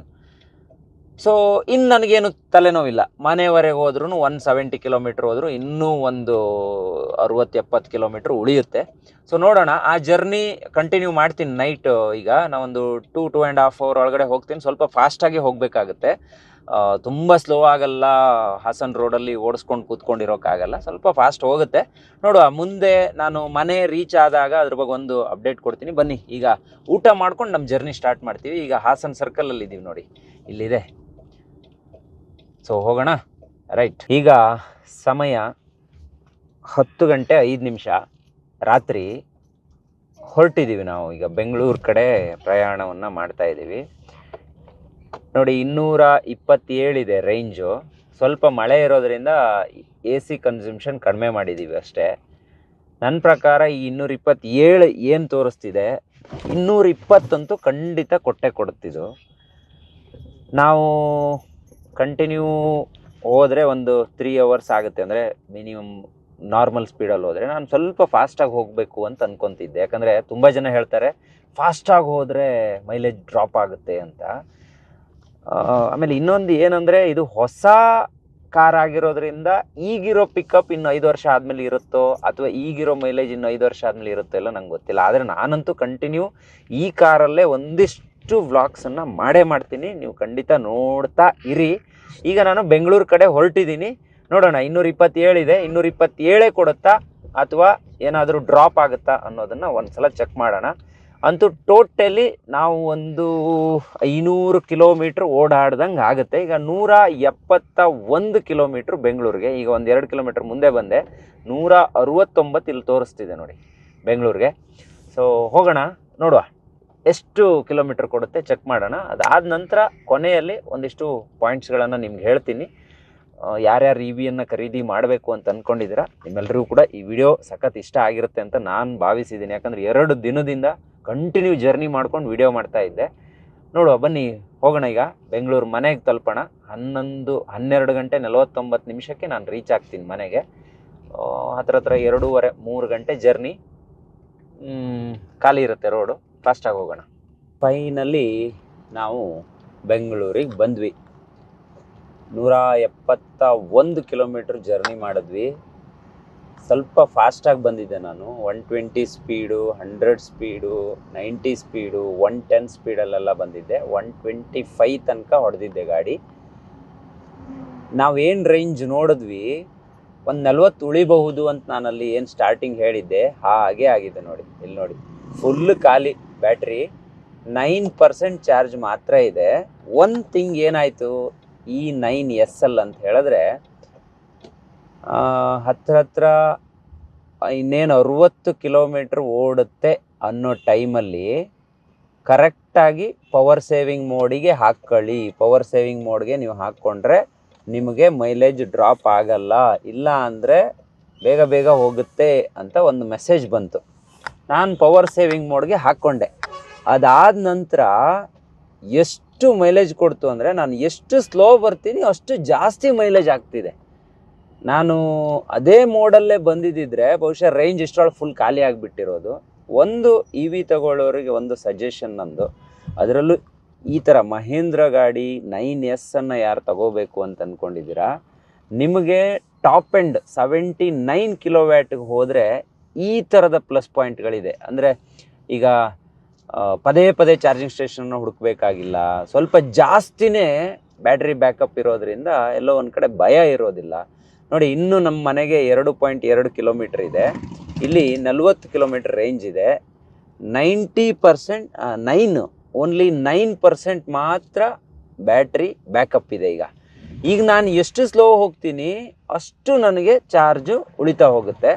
ಸೊ ಇನ್ನು ನನಗೇನು ತಲೆನೋವಿಲ್ಲ, ಮನೆವರೆಗೆ ಹೋದ್ರೂ 170 ಕಿಲೋಮೀಟ್ರ್ ಹೋದರೂ ಇನ್ನೂ ಒಂದು 60-70 ಕಿಲೋಮೀಟ್ರ್ ಉಳಿಯುತ್ತೆ. ಸೊ ನೋಡೋಣ, ಆ ಜರ್ನಿ ಕಂಟಿನ್ಯೂ ಮಾಡ್ತೀನಿ. ನೈಟ್ ಈಗ ನಾವೊಂದು 2.5 ಅವರ್ ಒಳಗಡೆ ಹೋಗ್ತೀನಿ. ಸ್ವಲ್ಪ ಫಾಸ್ಟಾಗಿ ಹೋಗಬೇಕಾಗುತ್ತೆ, ತುಂಬ ಸ್ಲೋ ಆಗಲ್ಲ. ಹಾಸನ್ ರೋಡಲ್ಲಿ ಓಡಿಸ್ಕೊಂಡು ಕೂತ್ಕೊಂಡಿರೋಕ್ಕಾಗಲ್ಲ, ಸ್ವಲ್ಪ ಫಾಸ್ಟ್ ಹೋಗುತ್ತೆ. ನೋಡುವ, ಮುಂದೆ ನಾನು ಮನೆ ರೀಚ್ ಆದಾಗ ಅದ್ರ ಬಗ್ಗೆ ಒಂದು ಅಪ್ಡೇಟ್ ಕೊಡ್ತೀನಿ. ಬನ್ನಿ, ಈಗ ಊಟ ಮಾಡ್ಕೊಂಡು ನಮ್ಮ ಜರ್ನಿ ಸ್ಟಾರ್ಟ್ ಮಾಡ್ತೀವಿ. ಈಗ ಹಾಸನ್ ಸರ್ಕಲಲ್ಲಿ ಇದ್ದೀವಿ ನೋಡಿ, ಇಲ್ಲಿದೆ. ಸೊ ಹೋಗೋಣ. ರೈಟ್, ಈಗ ಸಮಯ 10:05 ರಾತ್ರಿ ಹೊರಟಿದ್ದೀವಿ ನಾವು. ಈಗ ಬೆಂಗಳೂರು ಕಡೆ ಪ್ರಯಾಣವನ್ನು ಮಾಡ್ತಾ ಇದ್ದೀವಿ. ನೋಡಿ, 227 ಇದೆ ರೇಂಜು. ಸ್ವಲ್ಪ ಮಳೆ ಇರೋದ್ರಿಂದ AC ಕನ್ಸಂಪ್ಷನ್ ಕಡಿಮೆ ಮಾಡಿದ್ದೀವಿ ಅಷ್ಟೇ. ನನ್ನ ಪ್ರಕಾರ ಈ 227 ಏನು ತೋರಿಸ್ತಿದೆ, 220 ಅಂತೂ ಖಂಡಿತ ಕೊಡುತ್ತಿದ್ದು. ನಾವು ಕಂಟಿನ್ಯೂ ಹೋದರೆ ಒಂದು 3 ಅವರ್ಸ್ ಆಗುತ್ತೆ, ಅಂದರೆ ಮಿನಿಮಮ್ ನಾರ್ಮಲ್ ಸ್ಪೀಡಲ್ಲಿ ಹೋದರೆ. ನಾನು ಸ್ವಲ್ಪ ಫಾಸ್ಟಾಗಿ ಹೋಗಬೇಕು ಅಂತ ಅಂದ್ಕೊತಿದ್ದೆ, ಯಾಕಂದರೆ ತುಂಬ ಜನ ಹೇಳ್ತಾರೆ ಫಾಸ್ಟಾಗಿ ಹೋದರೆ ಮೈಲೇಜ್ ಡ್ರಾಪ್ ಆಗುತ್ತೆ ಅಂತ. ಆಮೇಲೆ ಇನ್ನೊಂದು ಏನಂದರೆ, ಇದು ಹೊಸ ಕಾರ್ ಆಗಿರೋದ್ರಿಂದ ಈಗಿರೋ ಪಿಕಪ್ ಇನ್ನು 5 ವರ್ಷ ಆದಮೇಲೆ ಇರುತ್ತೋ ಅಥವಾ ಈಗಿರೋ ಮೈಲೇಜ್ ಇನ್ನು 5 ವರ್ಷ ಆದಮೇಲೆ ಇರುತ್ತೋ ಎಲ್ಲ ನಂಗೆ ಗೊತ್ತಿಲ್ಲ. ಆದರೆ ನಾನಂತೂ ಕಂಟಿನ್ಯೂ ಈ ಕಾರಲ್ಲೇ ಒಂದಿಷ್ಟು ವ್ಲಾಗ್ಸನ್ನು ಮಾಡೇ ಮಾಡ್ತೀನಿ, ನೀವು ಖಂಡಿತ ನೋಡ್ತಾ ಇರಿ. ಈಗ ನಾನು ಬೆಂಗಳೂರು ಕಡೆ ಹೊರಟಿದ್ದೀನಿ. ನೋಡೋಣ, 227 ಇದೆ, 227 ಕೊಡುತ್ತಾ ಅಥವಾ ಏನಾದರೂ ಡ್ರಾಪ್ ಆಗುತ್ತಾ ಅನ್ನೋದನ್ನು ಒಂದು ಸಲ ಚೆಕ್ ಮಾಡೋಣ. ಅಂತೂ ಟೋಟಲಿ ನಾವು ಒಂದು 500 ಕಿಲೋಮೀಟ್ರ್ ಓಡಾಡ್ದಂಗೆ ಆಗುತ್ತೆ. ಈಗ 171 ಕಿಲೋಮೀಟ್ರ್ ಬೆಂಗಳೂರಿಗೆ. ಈಗ ಒಂದು 2 ಕಿಲೋಮೀಟ್ರ್ ಮುಂದೆ ಬಂದೆ, 169 ಇಲ್ಲಿ ತೋರಿಸ್ತಿದೆ ನೋಡಿ ಬೆಂಗಳೂರಿಗೆ. ಸೊ ಹೋಗೋಣ, ನೋಡುವ ಎಷ್ಟು ಕಿಲೋಮೀಟ್ರ್ ಕೊಡುತ್ತೆ ಚೆಕ್ ಮಾಡೋಣ. ಅದಾದ ನಂತರ ಕೊನೆಯಲ್ಲಿ ಒಂದಿಷ್ಟು ಪಾಯಿಂಟ್ಸ್ಗಳನ್ನು ನಿಮ್ಗೆ ಹೇಳ್ತೀನಿ. ಯಾರ್ಯಾರು EVಯನ್ನು ಖರೀದಿ ಮಾಡಬೇಕು ಅಂತ ಅಂದ್ಕೊಂಡಿದ್ದೀರಾ, ನಿಮ್ಮೆಲ್ಲರಿಗೂ ಕೂಡ ಈ ವಿಡಿಯೋ ಸಖತ್ ಇಷ್ಟ ಆಗಿರುತ್ತೆ ಅಂತ ನಾನು ಭಾವಿಸಿದ್ದೀನಿ. ಯಾಕಂದರೆ 2 ದಿನದಿಂದ ಕಂಟಿನ್ಯೂ ಜರ್ನಿ ಮಾಡ್ಕೊಂಡು ವಿಡಿಯೋ ಮಾಡ್ತಾ ಇದ್ದೆ. ನೋಡುವ, ಬನ್ನಿ ಹೋಗೋಣ. ಈಗ ಬೆಂಗಳೂರು ಮನೆಗೆ ತಲುಪೋಣ. 12 ಗಂಟೆ 49 ನಿಮಿಷಕ್ಕೆ ನಾನು ರೀಚ್ ಆಗ್ತೀನಿ ಮನೆಗೆ. ಹತ್ರ 2.5-3 ಗಂಟೆ ಜರ್ನಿ. ಖಾಲಿ ಇರುತ್ತೆ ರೋಡು, ಫಾಸ್ಟಾಗಿ ಹೋಗೋಣ. ಫೈನಲಿ ನಾವು ಬೆಂಗಳೂರಿಗೆ ಬಂದ್ವಿ. 171 ಕಿಲೋಮೀಟ್ರ್ ಜರ್ನಿ ಮಾಡಿದ್ವಿ. ಸ್ವಲ್ಪ ಫಾಸ್ಟಾಗಿ ಬಂದಿದ್ದೆ ನಾನು. 120 ಸ್ಪೀಡು, 100 ಸ್ಪೀಡು, 90 ಸ್ಪೀಡು, 110 ಸ್ಪೀಡಲ್ಲೆಲ್ಲ ಬಂದಿದ್ದೆ. 125 ತನಕ ಹೊಡೆದಿದ್ದೆ ಗಾಡಿ. ನಾವೇನು ರೇಂಜ್ ನೋಡಿದ್ವಿ, ಒಂದು 40 ಉಳಿಬಹುದು ಅಂತ ನಾನಲ್ಲಿ ಏನು ಸ್ಟಾರ್ಟಿಂಗ್ ಹೇಳಿದ್ದೆ, ಹಾಗೆ ಆಗಿದೆ ನೋಡಿ. ಇಲ್ಲಿ ನೋಡಿ, ಫುಲ್ ಖಾಲಿ ಬ್ಯಾಟ್ರಿ, 9% ಚಾರ್ಜ್ ಮಾತ್ರ ಇದೆ. ಒಂದು ಥಿಂಗ್ ಏನಾಯಿತು, ಈ 9SL ಅಂತ ಹೇಳಿದ್ರೆ ಹತ್ರ ಇನ್ನೇನು 60 ಕಿಲೋಮೀಟ್ರ್ ಓಡುತ್ತೆ ಅನ್ನೋ ಟೈಮಲ್ಲಿ ಕರೆಕ್ಟಾಗಿ ಪವರ್ ಸೇವಿಂಗ್ ಮೋಡಿಗೆ ಹಾಕ್ಕೊಳ್ಳಿ. ಪವರ್ ಸೇವಿಂಗ್ ಮೋಡ್ಗೆ ನೀವು ಹಾಕ್ಕೊಂಡ್ರೆ ನಿಮಗೆ ಮೈಲೇಜ್ ಡ್ರಾಪ್ ಆಗಲ್ಲ, ಇಲ್ಲ ಅಂದರೆ ಬೇಗ ಹೋಗುತ್ತೆ ಅಂತ ಒಂದು ಮೆಸೇಜ್ ಬಂತು. ನಾನು ಪವರ್ ಸೇವಿಂಗ್ ಮೋಡ್ಗೆ ಹಾಕ್ಕೊಂಡೆ. ಅದಾದ ನಂತರ ಎಷ್ಟು ಮೈಲೇಜ್ ಕೊಡ್ತು ಅಂದರೆ, ನಾನು ಎಷ್ಟು ಸ್ಲೋ ಬರ್ತೀನಿ ಅಷ್ಟು ಜಾಸ್ತಿ ಮೈಲೇಜ್ ಆಗ್ತಿದೆ. ನಾನು ಅದೇ ಮೋಡಲ್ಲೇ ಬಂದಿದ್ದಿದ್ರೆ ಬಹುಶಃ ರೇಂಜ್ ಇಷ್ಟೊಳಗೆ ಫುಲ್ ಖಾಲಿ ಆಗಿಬಿಟ್ಟಿರೋದು. ಒಂದು EV ತಗೊಳ್ಳೋರಿಗೆ ಒಂದು ಸಜೆಷನ್ ನಂದು, ಅದರಲ್ಲೂ ಈ ಥರ ಮಹೇಂದ್ರ ಗಾಡಿ 9S ಯಾರು ತಗೋಬೇಕು ಅಂತ ಅಂದ್ಕೊಂಡಿದ್ದೀರಾ, ನಿಮಗೆ ಟಾಪ್ ಎಂಡ್ 79 ಕಿಲೋವ್ಯಾಟ್ಗೆ ಹೋದರೆ ಈ ಥರದ ಪ್ಲಸ್ ಪಾಯಿಂಟ್ಗಳಿದೆ. ಅಂದರೆ ಈಗ ಪದೇ ಚಾರ್ಜಿಂಗ್ ಸ್ಟೇಷನ್ನ ಹುಡುಕಬೇಕಾಗಿಲ್ಲ, ಸ್ವಲ್ಪ ಜಾಸ್ತಿನೇ ಬ್ಯಾಟ್ರಿ ಬ್ಯಾಕಪ್ ಇರೋದ್ರಿಂದ ಎಲ್ಲೋ ಒಂದು ಕಡೆ ಭಯ ಇರೋದಿಲ್ಲ. ನೋಡಿ, ಇನ್ನೂ ನಮ್ಮ ಮನೆಗೆ 2.2 ಕಿಲೋಮೀಟ್ರ್ ಇದೆ, ಇಲ್ಲಿ 40 ಕಿಲೋಮೀಟ್ರ್ ರೇಂಜ್ ಇದೆ. 90% ಓನ್ಲಿ 9% ಮಾತ್ರ ಬ್ಯಾಟ್ರಿ ಬ್ಯಾಕಪ್ ಇದೆ. ಈಗ ನಾನು ಎಷ್ಟು ಸ್ಲೋ ಹೋಗ್ತೀನಿ ಅಷ್ಟು ನನಗೆ ಚಾರ್ಜು ಉಳಿತಾ ಹೋಗುತ್ತೆ.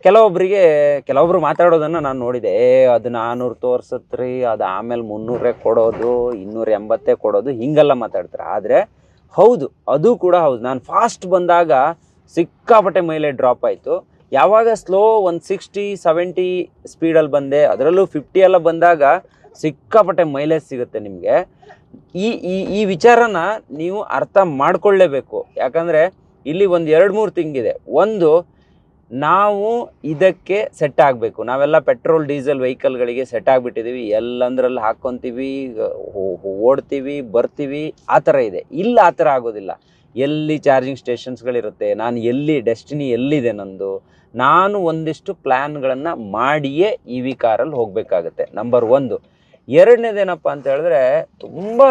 ಕೆಲವೊಬ್ರು ಮಾತಾಡೋದನ್ನು ನಾನು ನೋಡಿದೆ, ಅದು 400 ತೋರಿಸುತ್ರಿ, ಅದು ಆಮೇಲೆ 300 ಕೊಡೋದು, 280 ಕೊಡೋದು, ಹಿಂಗೆಲ್ಲ ಮಾತಾಡ್ತಾರೆ. ಆದರೆ ಹೌದು, ಅದು ಕೂಡ ಹೌದು. ನಾನು ಫಾಸ್ಟ್ ಬಂದಾಗ ಸಿಕ್ಕಾಪಟ್ಟೆ ಮೈಲೇಜ್ ಡ್ರಾಪ್ ಆಯಿತು. ಯಾವಾಗ ಸ್ಲೋ ಒಂದು 60-70 ಸ್ಪೀಡಲ್ಲಿ ಬಂದೆ, ಅದರಲ್ಲೂ 50 ಎಲ್ಲ ಬಂದಾಗ ಸಿಕ್ಕಾಪಟ್ಟೆ ಮೈಲೇಜ್ ಸಿಗುತ್ತೆ ನಿಮಗೆ. ಈ ವಿಚಾರನ ನೀವು ಅರ್ಥ ಮಾಡ್ಕೊಳ್ಳೇಬೇಕು. ಯಾಕಂದರೆ ಇಲ್ಲಿ ಒಂದು 2-3 ತಿಂಗಿದೆ. ಒಂದು, ನಾವು ಇದಕ್ಕೆ ಸೆಟ್ ಆಗಬೇಕು. ನಾವೆಲ್ಲ ಪೆಟ್ರೋಲ್ ಡೀಸೆಲ್ ವೆಹಿಕಲ್ಗಳಿಗೆ ಸೆಟ್ ಆಗಿಬಿಟ್ಟಿದ್ದೀವಿ, ಎಲ್ಲಂದ್ರಲ್ಲಿ ಹಾಕ್ಕೊತೀವಿ, ಓಡ್ತೀವಿ, ಬರ್ತೀವಿ, ಆ ಥರ ಇದೆ. ಇಲ್ಲಿ ಆ ಥರ ಆಗೋದಿಲ್ಲ. ಎಲ್ಲಿ ಚಾರ್ಜಿಂಗ್ ಸ್ಟೇಷನ್ಸ್ಗಳಿರುತ್ತೆ, ನಾನು ಎಲ್ಲಿ ಡೆಸ್ಟಿನಿ ಎಲ್ಲಿದೆ ನಂದು, ನಾನು ಒಂದಿಷ್ಟು ಪ್ಲ್ಯಾನ್ಗಳನ್ನು ಮಾಡಿಯೇ ಇ ವಿ ಕಾರಲ್ಲಿ ಹೋಗಬೇಕಾಗತ್ತೆ. ನಂಬರ್ 1. ಎರಡನೇದೇನಪ್ಪ ಅಂತ ಹೇಳಿದ್ರೆ, ತುಂಬ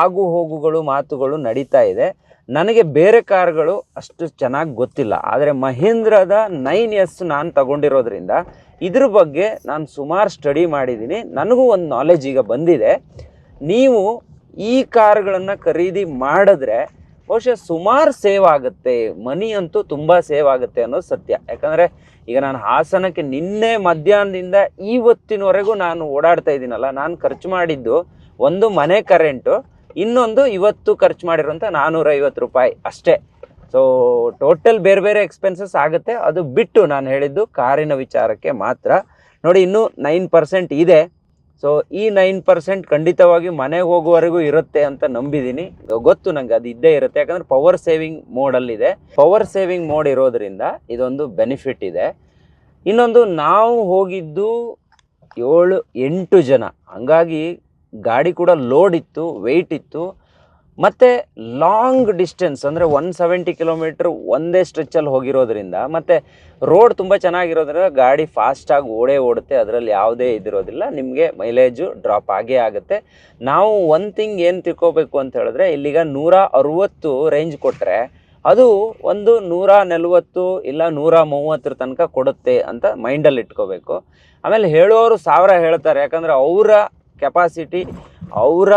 ಆಗು ಹೋಗುಗಳು ಮಾತುಗಳು ನಡೀತಾ ಇದೆ. ನನಗೆ ಬೇರೆ ಕಾರ್ಗಳು ಅಷ್ಟು ಚೆನ್ನಾಗಿ ಗೊತ್ತಿಲ್ಲ, ಆದರೆ ಮಹೀಂದ್ರದ 9S ನಾನು ತಗೊಂಡಿರೋದ್ರಿಂದ ಇದ್ರ ಬಗ್ಗೆ ನಾನು ಸುಮಾರು ಸ್ಟಡಿ ಮಾಡಿದ್ದೀನಿ. ನನಗೂ ಒಂದು ನಾಲೆಜ್ ಈಗ ಬಂದಿದೆ. ನೀವು ಈ ಕಾರ್ಗಳನ್ನು ಖರೀದಿ ಮಾಡಿದ್ರೆ ಬಹುಶಃ ಸುಮಾರು ಸೇವ್ ಆಗುತ್ತೆ, ಮನಿ ಅಂತೂ ತುಂಬ ಸೇವ್ ಆಗುತ್ತೆ ಅನ್ನೋದು ಸತ್ಯ. ಯಾಕಂದರೆ ಈಗ ನಾನು ಹಾಸನಕ್ಕೆ ನಿನ್ನೆ ಮಧ್ಯಾಹ್ನದಿಂದ ಇವತ್ತಿನವರೆಗೂ ನಾನು ಓಡಾಡ್ತಾ ಇದ್ದೀನಲ್ಲ, ನಾನು ಖರ್ಚು ಮಾಡಿದ್ದು ಒಂದು ಮನೆ ಕರೆಂಟು, ಇನ್ನೊಂದು ಇವತ್ತು ಖರ್ಚು ಮಾಡಿರೋಂಥ 450 ರೂಪಾಯಿ ಅಷ್ಟೇ. ಸೊ ಟೋಟಲ್ ಬೇರೆ ಬೇರೆ ಎಕ್ಸ್ಪೆನ್ಸಸ್ ಆಗುತ್ತೆ. ಅದು ಬಿಟ್ಟು ನಾನು ಹೇಳಿದ್ದು ಕಾರಿನ ವಿಚಾರಕ್ಕೆ ಮಾತ್ರ. ನೋಡಿ, ಇನ್ನೂ 9% ಇದೆ. ಸೊ ಈ 9% ಖಂಡಿತವಾಗಿ ಮನೆಗೆ ಹೋಗುವವರೆಗೂ ಇರುತ್ತೆ ಅಂತ ನಂಬಿದ್ದೀನಿ. ಗೊತ್ತು ನನಗೆ ಅದು ಇದ್ದೇ ಇರುತ್ತೆ, ಯಾಕಂದರೆ ಪವರ್ ಸೇವಿಂಗ್ ಮೋಡಲ್ಲಿದೆ. ಪವರ್ ಸೇವಿಂಗ್ ಮೋಡ್ ಇರೋದ್ರಿಂದ ಇದೊಂದು ಬೆನಿಫಿಟ್ ಇದೆ. ಇನ್ನೊಂದು, ನಾವು ಹೋಗಿದ್ದು 7-8 ಜನ, ಹಂಗಾಗಿ ಗಾಡಿ ಕೂಡ ಲೋಡ್ ಇತ್ತು, ವೆಯ್ಟ್ ಇತ್ತು. ಮತ್ತು ಲಾಂಗ್ ಡಿಸ್ಟೆನ್ಸ್ ಅಂದರೆ 170 ಕಿಲೋಮೀಟ್ರ್ ಒಂದೇ ಸ್ಟ್ರೆಚ್ಚಲ್ಲಿ ಹೋಗಿರೋದ್ರಿಂದ, ಮತ್ತು ರೋಡ್ ತುಂಬ ಚೆನ್ನಾಗಿರೋದ್ರಿಂದ ಗಾಡಿ ಫಾಸ್ಟಾಗಿ ಓಡುತ್ತೆ. ಅದರಲ್ಲಿ ಯಾವುದೇ ಇದಿರೋದಿಲ್ಲ, ನಿಮಗೆ ಮೈಲೇಜು ಡ್ರಾಪ್ ಆಗೇ ಆಗುತ್ತೆ. ನಾವು ಒಂದು ಥಿಂಗ್ ಏನು ತಿಳ್ಕೊಬೇಕು ಅಂತ ಹೇಳಿದ್ರೆ, ಇಲ್ಲಿಗ 160 ರೇಂಜ್ ಕೊಟ್ಟರೆ ಅದು ಒಂದು 140 ಇಲ್ಲ 130 ತನಕ ಕೊಡುತ್ತೆ ಅಂತ ಮೈಂಡಲ್ಲಿ ಇಟ್ಕೋಬೇಕು. ಆಮೇಲೆ ಹೇಳೋರು 1000 ಹೇಳ್ತಾರೆ, ಯಾಕಂದರೆ ಅವರ ಕೆಪಾಸಿಟಿ, ಅವರ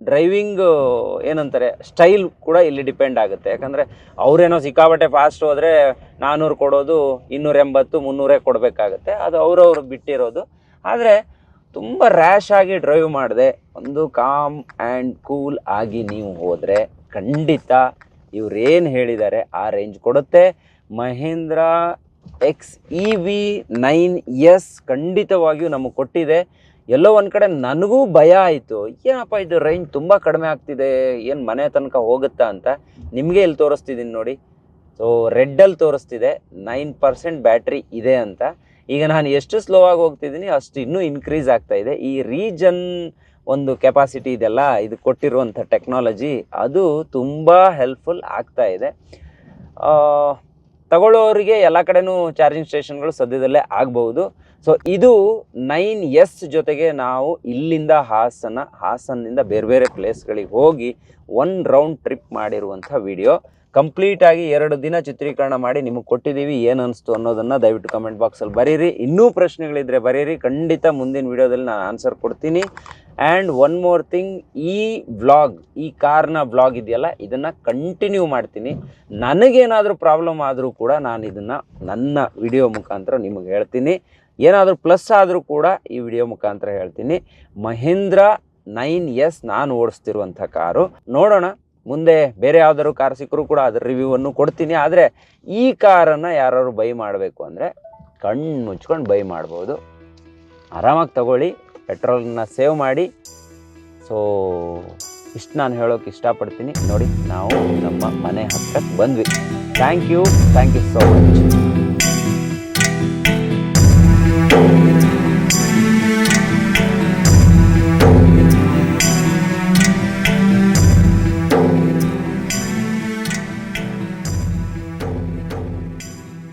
ಡ್ರೈವಿಂಗ್ ಏನಂತಾರೆ ಸ್ಟೈಲ್ ಕೂಡ ಇಲ್ಲಿ ಡಿಪೆಂಡ್ ಆಗುತ್ತೆ. ಯಾಕಂದರೆ ಅವರೇನೋ ಸಿಕ್ಕಾಬಟ್ಟೆ ಫಾಸ್ಟ್ ಹೋದರೆ 400 ಕೊಡೋದು 280 300 ಕೊಡಬೇಕಾಗತ್ತೆ. ಅದು ಅವ್ರವ್ರು ಬಿಟ್ಟಿರೋದು. ಆದರೆ ತುಂಬ ರ್ಯಾಶ್ ಆಗಿ ಡ್ರೈವ್ ಮಾಡಿದೆ, ಒಂದು ಕಾಮ್ ಆ್ಯಂಡ್ ಕೂಲ್ ಆಗಿ ನೀವು ಹೋದರೆ ಖಂಡಿತ ಇವ್ರೇನು ಹೇಳಿದ್ದಾರೆ ಆ ರೇಂಜ್ ಕೊಡುತ್ತೆ. ಮಹೀಂದ್ರ XEV 9S ಖಂಡಿತವಾಗಿಯೂ ನಮಗೆ ಕೊಟ್ಟಿದೆ. ಎಲ್ಲೋ ಒಂದು ಕಡೆ ನನಗೂ ಭಯ ಆಯಿತು, ಏನಪ್ಪ ಇದು ರೇಂಜ್ ತುಂಬ ಕಡಿಮೆ ಆಗ್ತಿದೆ, ಏನು ಮನೆ ತನಕ ಹೋಗುತ್ತಾ ಅಂತ. ನಿಮಗೆ ಇಲ್ಲಿ ತೋರಿಸ್ತಿದ್ದೀನಿ ನೋಡಿ. ಸೊ ರೆಡ್ಡಲ್ಲಿ ತೋರಿಸ್ತಿದೆ 9% ಬ್ಯಾಟ್ರಿ ಇದೆ ಅಂತ. ಈಗ ನಾನು ಎಷ್ಟು ಸ್ಲೋ ಆಗಿ ಹೋಗ್ತಿದ್ದೀನಿ ಅಷ್ಟು ಇನ್ನೂ ಇನ್ಕ್ರೀಸ್ ಆಗ್ತಾ ಇದೆ. ಈ ರೀಜನ್ ಒಂದು ಕೆಪಾಸಿಟಿ ಇದೆಲ್ಲ, ಇದು ಕೊಟ್ಟಿರುವಂಥ ಟೆಕ್ನಾಲಜಿ ಅದು ತುಂಬ ಹೆಲ್ಪ್ಫುಲ್ ಆಗ್ತಾ ಇದೆ. ತಗೊಳ್ಳೋರಿಗೆ ಎಲ್ಲ ಕಡೆನೂ ಚಾರ್ಜಿಂಗ್ ಸ್ಟೇಷನ್ಗಳು ಸದ್ಯದಲ್ಲೇ ಆಗ್ಬೋದು. ಸೊ ಇದು 9S ಜೊತೆಗೆ ನಾವು ಇಲ್ಲಿಂದ ಹಾಸನ್ನಿಂದ ಬೇರೆ ಬೇರೆ ಪ್ಲೇಸ್ಗಳಿಗೆ ಹೋಗಿ 1 ರೌಂಡ್ ಟ್ರಿಪ್ ಮಾಡಿರುವಂಥ ವಿಡಿಯೋ. ಕಂಪ್ಲೀಟಾಗಿ 2 ದಿನ ಚಿತ್ರೀಕರಣ ಮಾಡಿ ನಿಮಗೆ ಕೊಟ್ಟಿದ್ದೀವಿ. ಏನು ಅನಿಸ್ತು ಅನ್ನೋದನ್ನು ದಯವಿಟ್ಟು ಕಮೆಂಟ್ ಬಾಕ್ಸಲ್ಲಿ ಬರೀರಿ. ಇನ್ನೂ ಪ್ರಶ್ನೆಗಳಿದ್ರೆ ಬರೀರಿ, ಖಂಡಿತ ಮುಂದಿನ ವಿಡಿಯೋದಲ್ಲಿ ನಾನು ಆನ್ಸರ್ ಕೊಡ್ತೀನಿ. ಆ್ಯಂಡ್ ಒನ್ ಮೋರ್ ಥಿಂಗ್, ಈ ಕಾರ್ನ ವ್ಲಾಗ್ ಇದೆಯಲ್ಲ, ಇದನ್ನು ಕಂಟಿನ್ಯೂ ಮಾಡ್ತೀನಿ. ನನಗೇನಾದರೂ ಪ್ರಾಬ್ಲಮ್ ಆದರೂ ಕೂಡ ನಾನು ಇದನ್ನು ನನ್ನ ವಿಡಿಯೋ ಮುಖಾಂತರ ನಿಮಗೆ ಹೇಳ್ತೀನಿ. ಏನಾದರೂ ಪ್ಲಸ್ ಆದರೂ ಕೂಡ ಈ ವಿಡಿಯೋ ಮುಖಾಂತರ ಹೇಳ್ತೀನಿ. ಮಹೀಂದ್ರ 9S ನಾನು ಓಡಿಸ್ತಿರುವಂಥ ಕಾರು. ನೋಡೋಣ ಮುಂದೆ ಬೇರೆ ಯಾವ್ದಾದ್ರು ಕಾರ್ ಸಿಕ್ಕರೂ ಕೂಡ ಅದರ ರಿವ್ಯೂವನ್ನು ಕೊಡ್ತೀನಿ. ಆದರೆ ಈ ಕಾರನ್ನು ಯಾರು ಬೈ ಮಾಡಬೇಕು ಅಂದರೆ ಕಣ್ಣು ಮುಚ್ಕೊಂಡು ಬೈ ಮಾಡ್ಬೋದು. ಆರಾಮಾಗಿ ತಗೊಳ್ಳಿ, ಪೆಟ್ರೋಲನ್ನ ಸೇವ್ ಮಾಡಿ. ಸೊ ಇಷ್ಟು ನಾನು ಹೇಳೋಕ್ಕೆ ಇಷ್ಟಪಡ್ತೀನಿ. ನೋಡಿ, ನಾವು ನಮ್ಮ ಮನೆ ಹತ್ರಕ್ಕೆ ಬಂದ್ವಿ. Thank you so much.